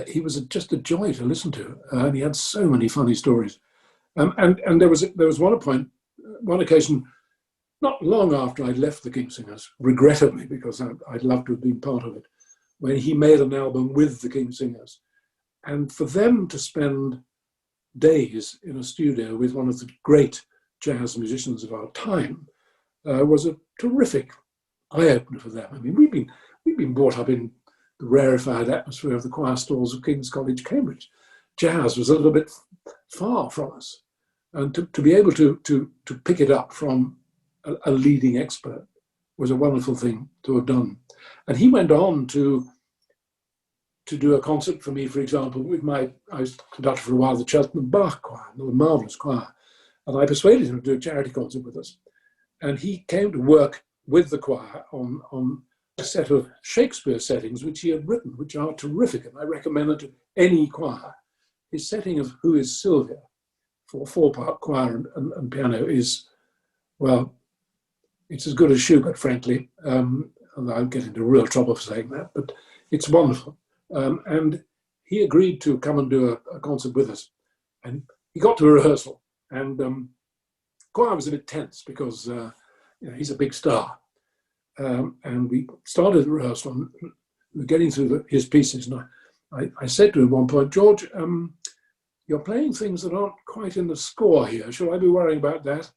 He was just a joy to listen to, and he had so many funny stories. And there was one occasion, not long after I'd left the Kingsingers, regrettably, because I'd love to have been part of it, when he made an album with the Kingsingers. And for them to spend days in a studio with one of the great jazz musicians of our time was a terrific eye-opener for them. I mean, we've been brought up in the rarefied atmosphere of the choir stalls of King's College, Cambridge. Jazz was a little bit far from us, and to be able to pick it up from a leading expert was a wonderful thing to have done. And he went on to do a concert for me, for example, I was conductor for a while, the Cheltenham Bach Choir, a marvellous choir, and I persuaded him to do a charity concert with us. And he came to work with the choir on a set of Shakespeare settings which he had written, which are terrific, and I recommend it to any choir. His setting of Who is Sylvia for four-part choir and piano is, well, it's as good as Schubert, frankly. And I'll get into real trouble for saying that, but it's wonderful. And he agreed to come and do a concert with us. And he got to a rehearsal, and choir was a bit tense because he's a big star. and we started the rehearsal, getting through his pieces, and I said to him at one point, George, you're playing things that aren't quite in the score here. Should I be worrying about that?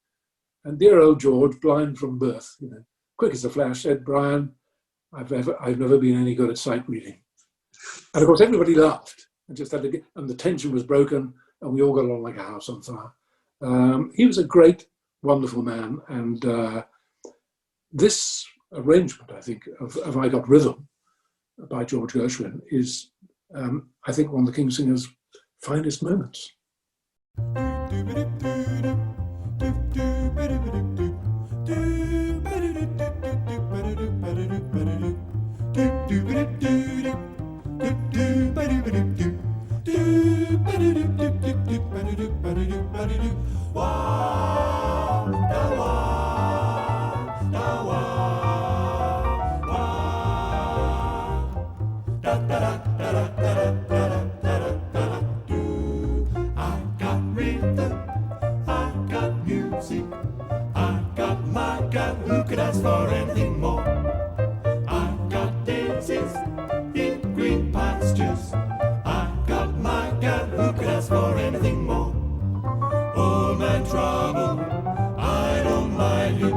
And dear old George, blind from birth, quick as a flash, said, Brian, I've never been any good at sight reading. And of course, everybody laughed and just had to and the tension was broken, and we all got along like a house on fire. He was a great, wonderful man, and this arrangement, I think, of I Got Rhythm by George Gershwin is, I think, one of the King's Singer's finest moments. Who could ask for anything more? I got daisies in green pastures. I got my cat. Who could ask for anything more? Old man trouble, I don't mind him.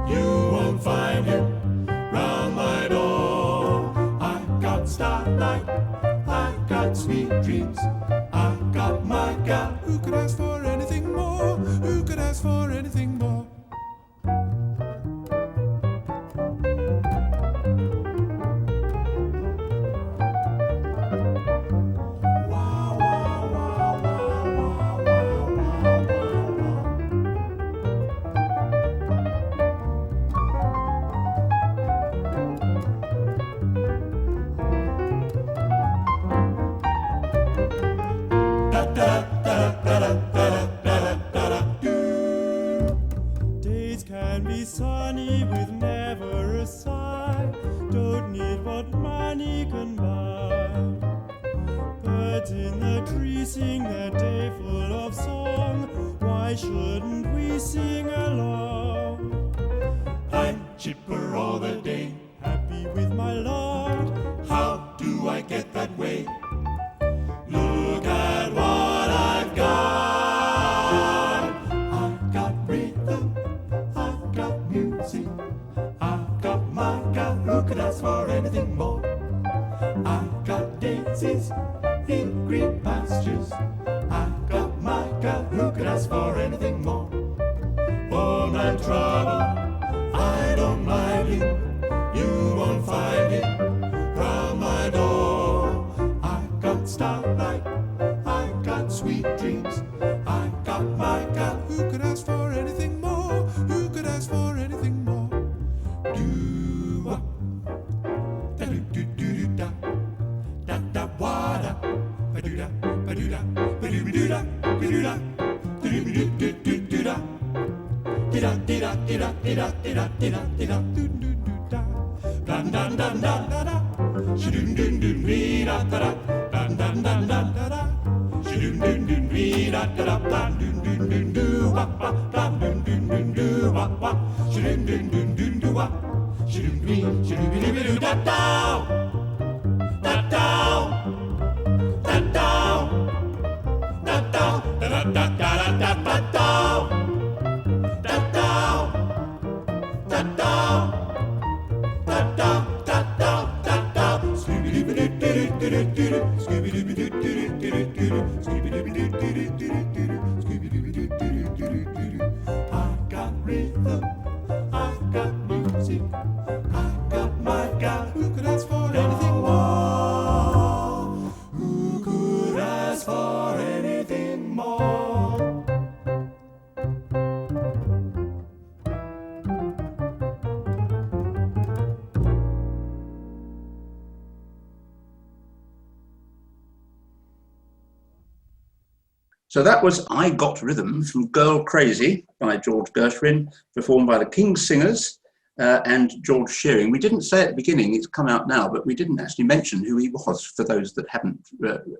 You won't find him round my door. I got starlight, I got sweet dreams. I got my cat. Who could ask for anything more? Who could ask for anything more? Days can be sunny with never a sigh. Don't need what money can buy. Birds in the trees sing their day full of song. Why shouldn't we sing along? I'm chipper all the day, happy with my lot. How do I get that way? Look at what I've got. I've got rhythm, I've got music, I've got my God. Who could ask for anything more? I've got daisies in green pastures. I've got my God. Who could ask for anything more? All my trouble, I don't mind him. You won't find him round my door. I've got starlight, I've got sweet dreams. I've got my God. Who could ask for anything more? Who could ask for anything more? Do-wah, da-do-do-do-do-da, da-da-wah-da, ba-do-da, ba-do-da, ba-do-ba-do-da, ba-do-da, do-do-do-do-do-do-da, di-da-di-da-di-da-di-da-di-da-di-da-di-da, do-do-do-da, da-da-da-da-da-da, shi-dum-dum-dum-dee-da-da-da, da-da-da-da-da-da, shi-dum-dum-dum-dee-da-da-da, blah-dum-dum-dum-doo-wah-wah, blah-dum-dum-dum-doo-wah-wah, shi-dum-dum-dum-dum-doo-wah, shi-dum-dee, shi-dum-dee-dee-doo-da-dow, da-dow, da-dow, da-dow, da-da-da-da-da-da-dow, da-dow, da-dow, da-dow, da-dow, da-dow, scooby-doo-ba-doo-doo-doo-doo-doo, scooby-doo-ba-doo-doo-doo-doo-doo, scooby-doo-ba-doo-doo-doo-doo-doo, scooby-doo-ba-doo-doo-doo-doo. I've got rhythm, I've got music, I've got my God. Who could ask for anything more? Who could ask for anything more? So that was I Got Rhythm from Girl Crazy by George Gershwin, performed by the King's Singers and George Shearing. We didn't say at the beginning, it's come out now, but we didn't actually mention who he was for those that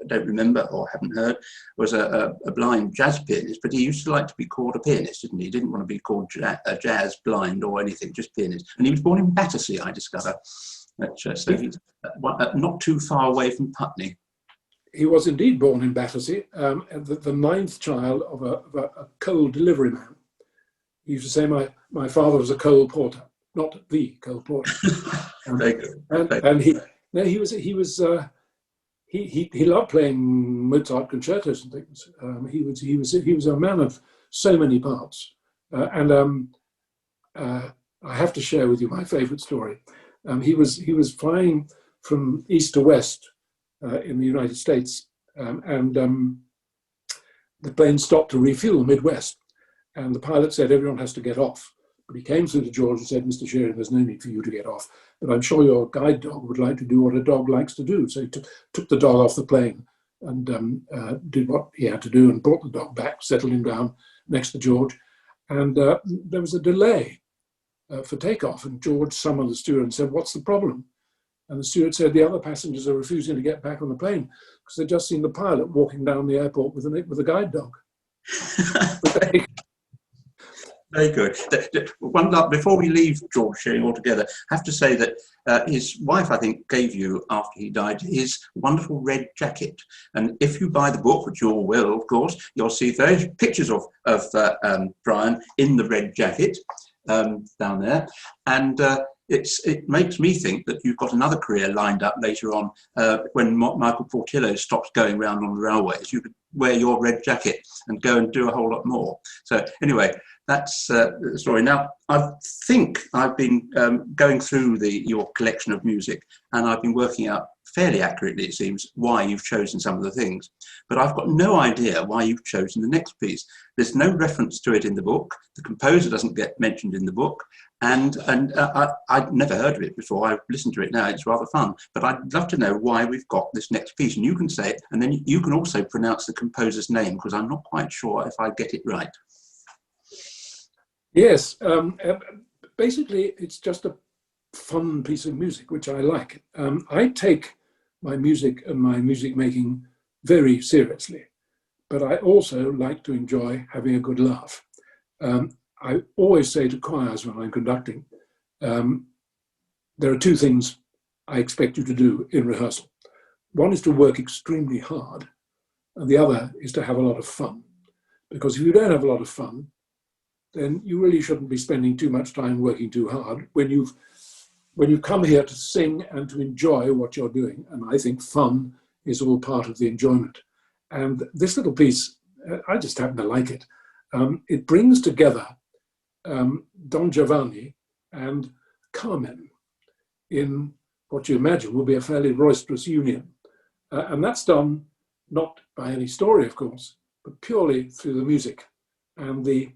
don't remember or haven't heard. Was a blind jazz pianist, but he used to like to be called a pianist, didn't he? He didn't want to be called a jazz blind or anything, just pianist. And he was born in Battersea, I discover. So he's not too far away from Putney. He was indeed born in Battersea, the ninth child of a coal delivery man. He used to say, my father was a coal porter, not the coal porter. Very good. And he loved playing Mozart concertos and things. He was a man of so many parts. I have to share with you my favourite story. He was flying from east to west in the United States, and the plane stopped to refuel Midwest, and the pilot said everyone has to get off. But he came through to George and said, "Mr. Shearing, there's no need for you to get off, but I'm sure your guide dog would like to do what a dog likes to do." So he took the dog off the plane and did what he had to do and brought the dog back, settled him down next to George. And there was a delay for takeoff, and George summoned the steward and said, "What's the problem?" And the steward said, "The other passengers are refusing to get back on the plane because they'd just seen the pilot walking down the airport with a guide dog." Very good. Before we leave George Shearing altogether, I have to say that his wife, I think, gave you, after he died, his wonderful red jacket. And if you buy the book, which you all will, of course, you'll see various pictures of Brian in the red jacket down there. And it makes me think that you've got another career lined up later on when Michael Portillo stops going around on the railways. You could wear your red jacket and go and do a whole lot more. So anyway, that's the story. Now, I think I've been going through your collection of music, and I've been working out fairly accurately, it seems, why you've chosen some of the things. But I've got no idea why you've chosen the next piece. There's no reference to it in the book. The composer doesn't get mentioned in the book. And I'd never heard of it before. I've listened to it now. It's rather fun. But I'd love to know why we've got this next piece. And you can say it, and then you can also pronounce the composer's name, because I'm not quite sure if I get it right. Yes. Basically, it's just a fun piece of music, which I like. I take my music and my music making very seriously, but I also like to enjoy having a good laugh. I always say to choirs when I'm conducting, there are two things I expect you to do in rehearsal. One is to work extremely hard, and the other is to have a lot of fun. Because if you don't have a lot of fun, then you really shouldn't be spending too much time working too hard when you've come here to sing and to enjoy what you're doing. And I think fun is all part of the enjoyment. And this little piece, I just happen to like it. It brings together Don Giovanni and Carmen in what you imagine will be a fairly roisterous union. And that's done not by any story, of course, but purely through the music. And the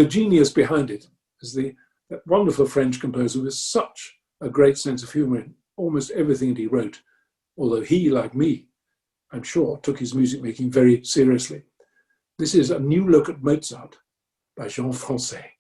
genius behind it is that wonderful French composer with such a great sense of humor in almost everything that he wrote, although he, like me, I'm sure, took his music making very seriously. This is a new look at Mozart by Jean Francais.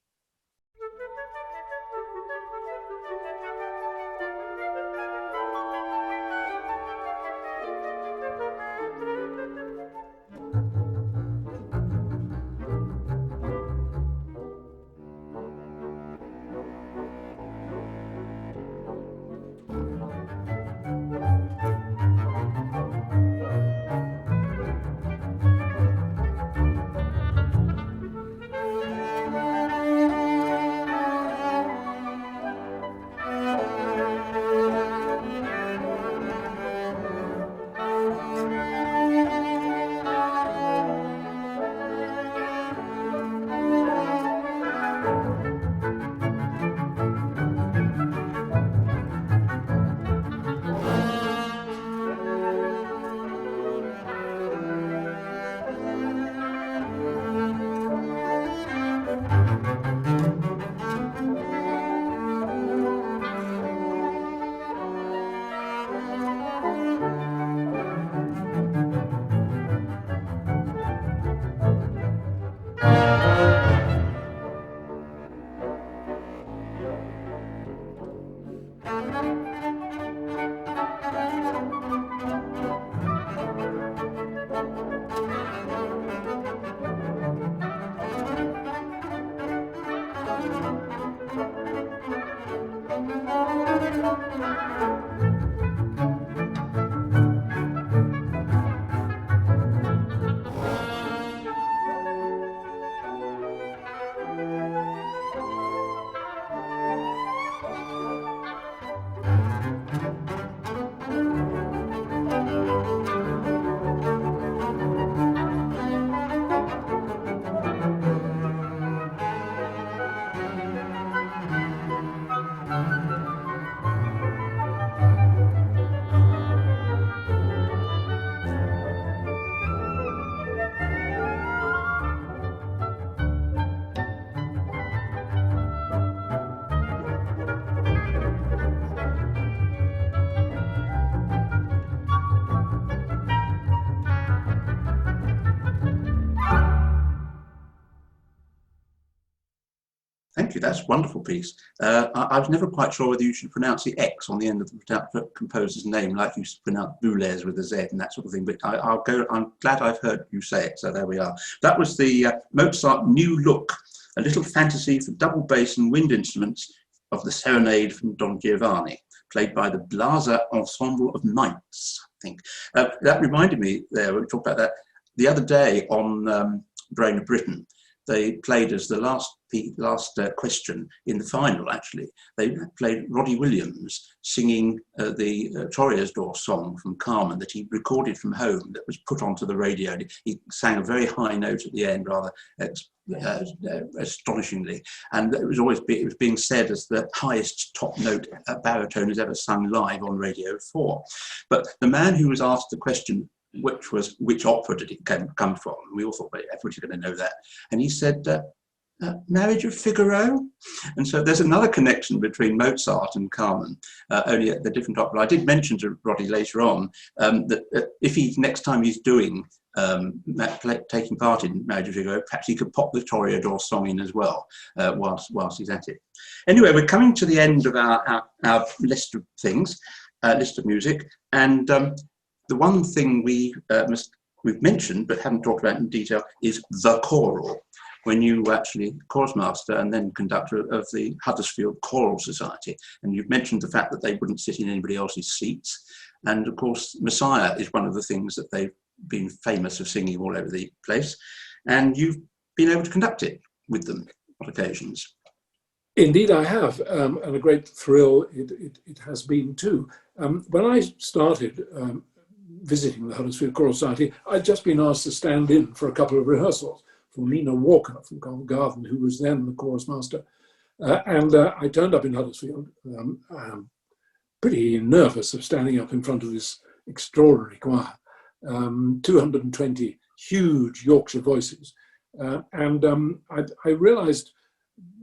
Thank you, that's a wonderful piece. I was never quite sure whether you should pronounce the X on the end of the composer's name, like you pronounce Boulez with a Z and that sort of thing, but I'm glad I've heard you say it, so there we are. That was the Mozart New Look, a little fantasy for double bass and wind instruments of the Serenade from Don Giovanni, played by the Blaser Ensemble of Mainz, I think. That reminded me there, when we talked about that, the other day on Brain of Britain, they played as the last question in the final, actually. They played Roddy Williams singing the Troyesdor song from Carmen that he recorded from home that was put onto the radio. He sang a very high note at the end, rather astonishingly. And it was being said as the highest top note a baritone has ever sung live on Radio 4. But the man who was asked the question, which opera did it come from? We all thought, well, everybody's going to know that. And he said, Marriage of Figaro. And so there's another connection between Mozart and Carmen, only at the different opera. I did mention to Roddy later on that if next time he's doing taking part in Marriage of Figaro, perhaps he could pop the Toreador song in as well whilst he's at it. Anyway, we're coming to the end of our list of things, list of music, and the one thing we've mentioned but haven't talked about in detail is the choral. When you were actually chorus master and then conductor of the Huddersfield Choral Society, and you've mentioned the fact that they wouldn't sit in anybody else's seats, and of course Messiah is one of the things that they've been famous of singing all over the place, and you've been able to conduct it with them on occasions. Indeed I have, and a great thrill it has been too. When I started visiting the Huddersfield Choral Society, I'd just been asked to stand in for a couple of rehearsals for Nina Walker from Covent Garden, who was then the chorus master. And I turned up in Huddersfield, pretty nervous of standing up in front of this extraordinary choir, 220 huge Yorkshire voices. I realized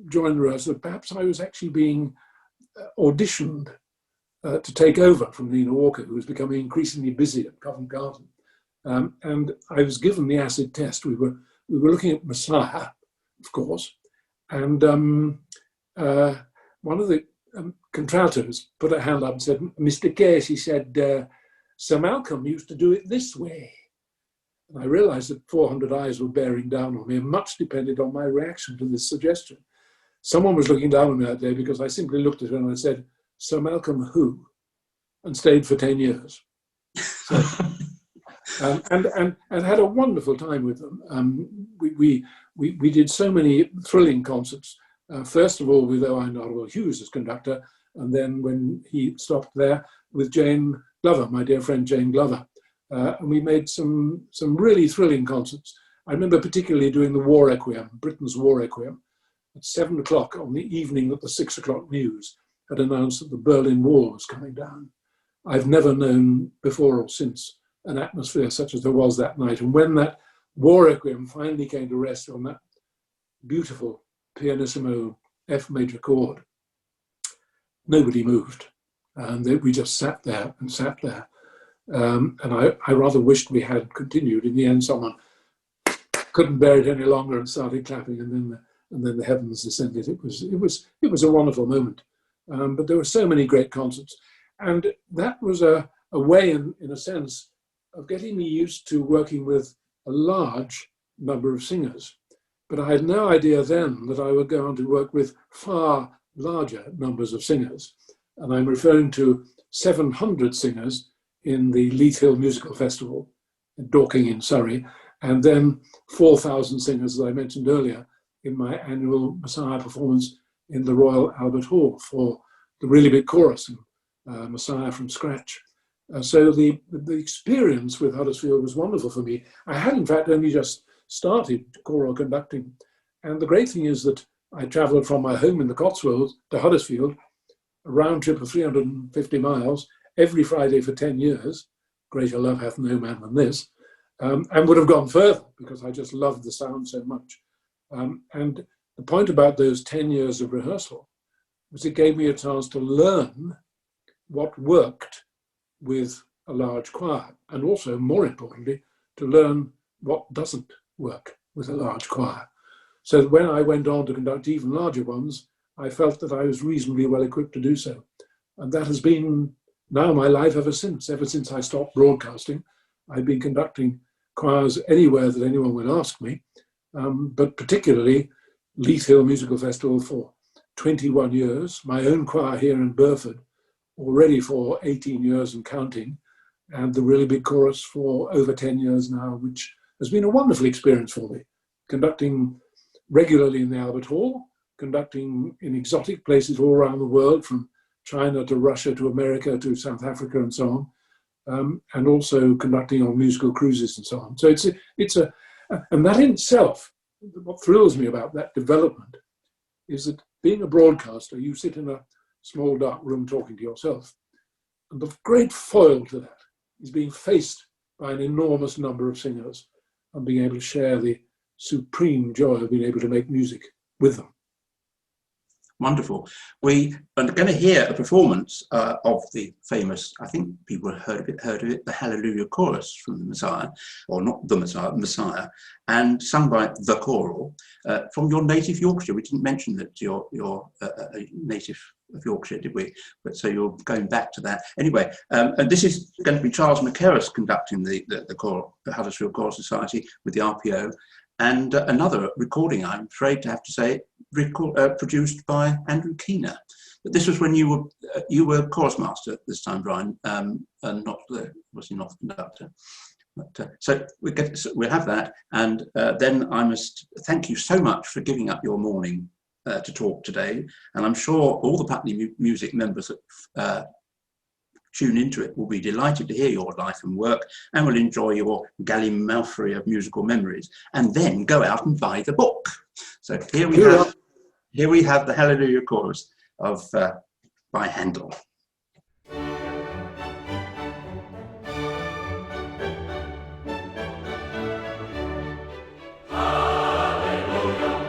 during the rehearsal that perhaps I was actually being auditioned to take over from Nina Walker, who was becoming increasingly busy at Covent Garden. And I was given the acid test. We were looking at Messiah, of course, and one of the contraltos put her hand up and said, Mr. Kay, she said, Sir Malcolm used to do it this way. And I realized that 400 eyes were bearing down on me, and much depended on my reaction to this suggestion. Someone was looking down on me that day because I simply looked at her and I said, Sir Malcolm who? And stayed for 10 years. So, and had a wonderful time with them. We did so many thrilling concerts. First of all with Owen Arwell Hughes as conductor, and then when he stopped there with Jane Glover, my dear friend Jane Glover. And we made some really thrilling concerts. I remember particularly doing the War Requiem, Britain's War Requiem, at 7 o'clock on the evening that the 6 o'clock news had announced that the Berlin Wall was coming down. I've never known before or since an atmosphere such as there was that night. And when that War Requiem finally came to rest on that beautiful pianissimo F major chord, nobody moved. And we just sat there and sat there. And I rather wished we had continued. In the end, someone couldn't bear it any longer and started clapping, and then the heavens descended. It was a wonderful moment. But there were so many great concerts, and that was a way, in a sense, of getting me used to working with a large number of singers. But I had no idea then that I would go on to work with far larger numbers of singers. And I'm referring to 700 singers in the Leith Hill Musical Festival in Dorking in Surrey, and then 4,000 singers, as I mentioned earlier, in my annual Messiah performance in the Royal Albert Hall for the really big chorus and Messiah from scratch. So the experience with Huddersfield was wonderful for me. I had, in fact, only just started choral conducting. And the great thing is that I travelled from my home in the Cotswolds to Huddersfield, a round trip of 350 miles, every Friday for 10 years. Greater love hath no man than this. And would have gone further because I just loved the sound so much. And the point about those 10 years of rehearsal was it gave me a chance to learn what worked with a large choir, and also, more importantly, to learn what doesn't work with a large choir. So that when I went on to conduct even larger ones, I felt that I was reasonably well equipped to do so. And that has been now my life ever since. Ever since I stopped broadcasting, I've been conducting choirs anywhere that anyone would ask me, but particularly Leith Hill Musical Festival for 21 years, my own choir here in Burford already for 18 years and counting, and the really big chorus for over 10 years now, which has been a wonderful experience for me, conducting regularly in the Albert Hall, conducting in exotic places all around the world, from China to Russia to America to South Africa and so on, and also conducting on musical cruises and so on. So and that in itself, what thrills me about that development is that being a broadcaster, you sit in a small dark room talking to yourself. And the great foil to that is being faced by an enormous number of singers and being able to share the supreme joy of being able to make music with them. Wonderful. We are going to hear a performance of the famous, I think people have heard of it, the Hallelujah Chorus from the Messiah, or not the Messiah, and sung by the choral from your native Yorkshire. We didn't mention that you're native of Yorkshire, did we? But so you're going back to that. Anyway, and this is going to be Charles McKerris conducting the choral, the Huddersfield Choral Society with the RPO. And another recording, I'm afraid to have to say, produced by Andrew Keener. But this was when you were chorus master this time, Brian, and was he not the conductor? But, so we'll have that, and then I must thank you so much for giving up your morning to talk today. And I'm sure all the Putney Music members that tune into it will be delighted to hear your life and work, and will enjoy your Gallimaufry of Musical Memories, and then go out and buy the book. So here we have the Hallelujah Chorus of by Handel. Hallelujah.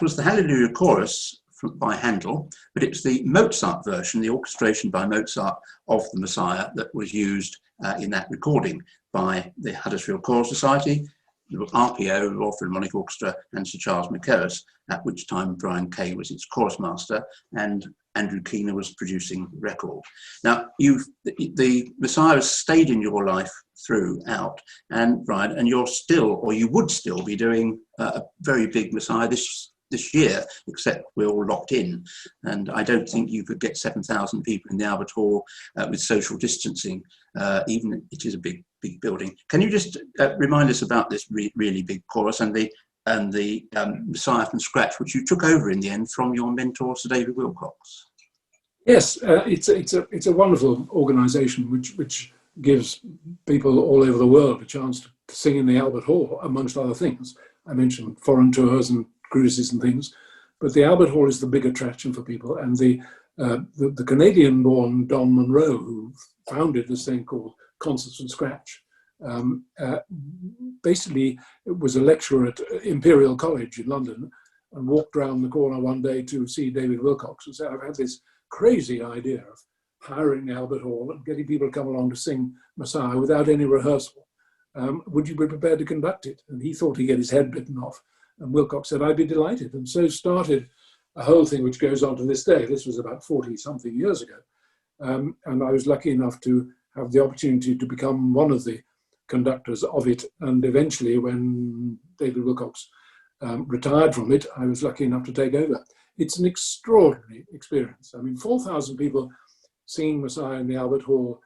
That was the Hallelujah Chorus by Handel, but it's the Mozart version, the orchestration by Mozart of the Messiah that was used in that recording by the Huddersfield Choral Society, the RPO, Royal Philharmonic Orchestra, and Sir Charles Mackerras, at which time Brian Kay was its chorus master and Andrew Keener was producing the record. Now, the Messiah has stayed in your life throughout, and Brian, and you're still, or you would still be doing a very big Messiah this year, except we're all locked in. And I don't think you could get 7,000 people in the Albert Hall with social distancing, even if it is a big building. Can you just remind us about this really big chorus and the Messiah from scratch, which you took over in the end from your mentor, Sir David Wilcox? Yes, it's a wonderful organisation which gives people all over the world a chance to sing in the Albert Hall, amongst other things. I mentioned foreign tours and cruises and things, but the Albert Hall is the big attraction for people. And the Canadian-born Don Monroe, who founded this thing called Concerts from Scratch, basically was a lecturer at Imperial College in London and walked around the corner one day to see David Wilcox and said, I've had this crazy idea of hiring the Albert Hall and getting people to come along to sing Messiah without any rehearsal. Would you be prepared to conduct it? And he thought he'd get his head bitten off. And Wilcox said, I'd be delighted. And so started a whole thing which goes on to this day. This was about 40-something years ago. And I was lucky enough to have the opportunity to become one of the conductors of it. And eventually, when David Wilcox retired from it, I was lucky enough to take over. It's an extraordinary experience. I mean, 4,000 people singing Messiah in the Albert Hall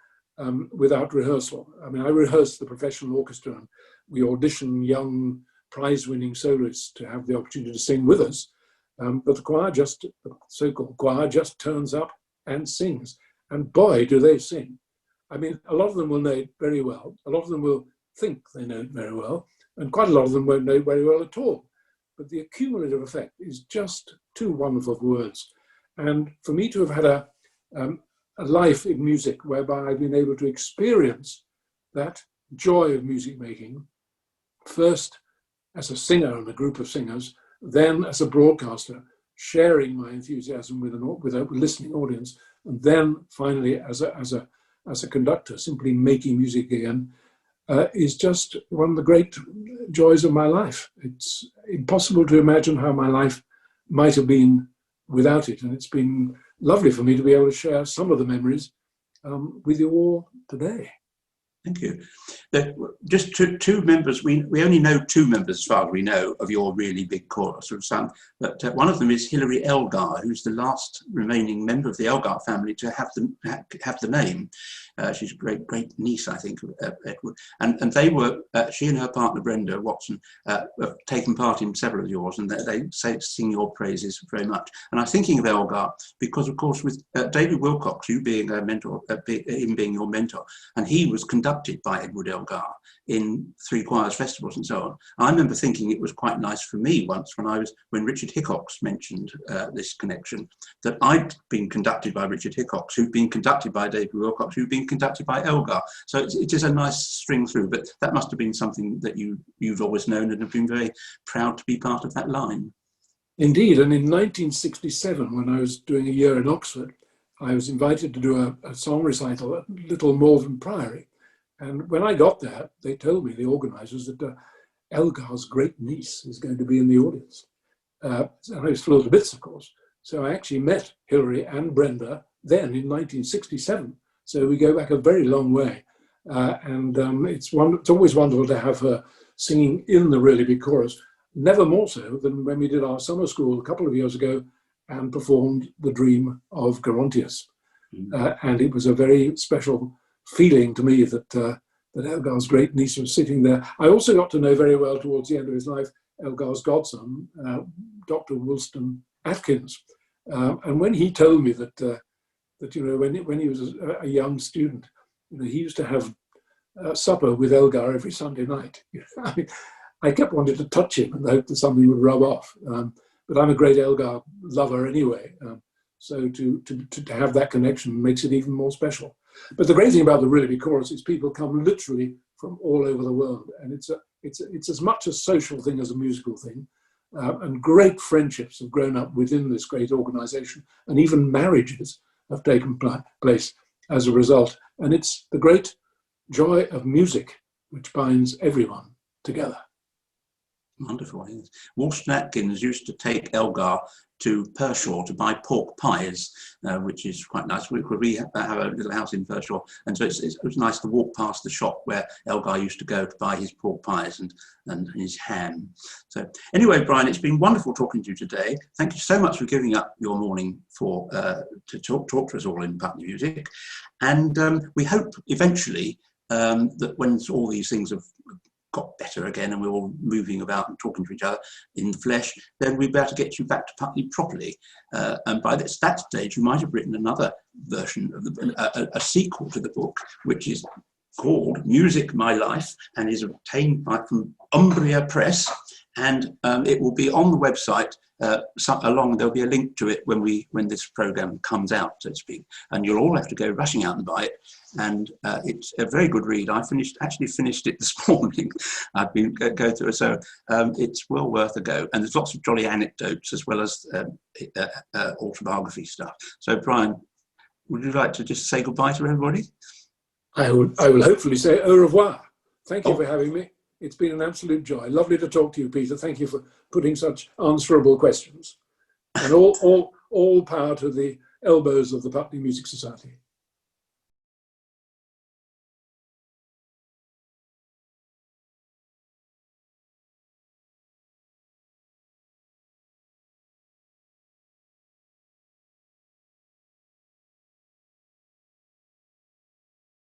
without rehearsal. I mean, I rehearsed the professional orchestra and we audition young prize-winning soloists to have the opportunity to sing with us. But the so-called choir just turns up and sings. And boy, do they sing. I mean, a lot of them will know it very well. A lot of them will think they know it very well. And quite a lot of them won't know it very well at all. But the accumulative effect is just too wonderful for words. And for me to have had a life in music whereby I've been able to experience that joy of music making, first as a singer and a group of singers, then as a broadcaster, sharing my enthusiasm with a listening audience, and then finally as a conductor, simply making music again, is just one of the great joys of my life. It's impossible to imagine how my life might have been without it, and it's been lovely for me to be able to share some of the memories with you all today. Thank you. Just two members, we only know two members as far as we know of your really big chorus of some, but one of them is Hilary Elgar, who's the last remaining member of the Elgar family to have the name. She's a great niece, I think, of Edward. And they were, she and her partner Brenda Watson, have taken part in several of yours, and they sing your praises very much. And I'm thinking of Elgar because, of course, with David Wilcox, you being a mentor, him being your mentor, and he was conducted by Edward Elgar in Three Choirs festivals and so on. I remember thinking it was quite nice for me once when Richard Hickox mentioned this connection, that I'd been conducted by Richard Hickox, who'd been conducted by David Wilcox, who'd been conducted by Elgar. So it is a nice string through, but that must have been something that you've always known and have been very proud to be part of that line. Indeed, and in 1967, when I was doing a year in Oxford, I was invited to do a song recital at Little Malvern Priory. And when I got there, they told me, the organisers, that Elgar's great niece is going to be in the audience. And I was filled to bits, of course. So I actually met Hilary and Brenda then in 1967. So we go back a very long way. It's always wonderful to have her singing in the really big chorus, never more so than when we did our summer school a couple of years ago and performed The Dream of Gerontius. And it was a very special feeling to me that Elgar's great niece was sitting there. I also got to know very well towards the end of his life Elgar's godson, Dr. Woolston Atkins. And when he told me that when he was a young student, he used to have supper with Elgar every Sunday night. I mean, I kept wanting to touch him and hope that something would rub off. But I'm a great Elgar lover anyway. So to have that connection makes it even more special. But the great thing about the really big chorus is people come literally from all over the world, and it's as much a social thing as a musical thing. and great friendships have grown up within this great organisation, and even marriages have taken place as a result. And it's the great joy of music which binds everyone together. Wonderful. Walston Atkins used to take Elgar to Pershore to buy pork pies, which is quite nice. We have a little house in Pershore, and so it was nice to walk past the shop where Elgar used to go to buy his pork pies and his ham. So anyway, Brian, it's been wonderful talking to you today. Thank you so much for giving up your morning to talk to us all in Putney Music, and we hope eventually that when all these things have got better again and we're all moving about and talking to each other in the flesh, then we'd be able to get you back to Putney properly. And by that stage, you might have written another version of a sequel to the book, which is called Music, My Life, and is obtained from Umbria Press. And it will be on the website there'll be a link to it when this program comes out, so to speak, and you'll all have to go rushing out and buy it. And it's a very good read. I actually finished it this morning. I've been going through it, so it's well worth a go. And there's lots of jolly anecdotes as well as autobiography stuff. So Brian, would you like to just say goodbye to everybody? I will hopefully say au revoir. Thank you for having me. It's been an absolute joy. Lovely to talk to you, Peter. Thank you for putting such answerable questions. And all power to the elbows of the Putney Music Society.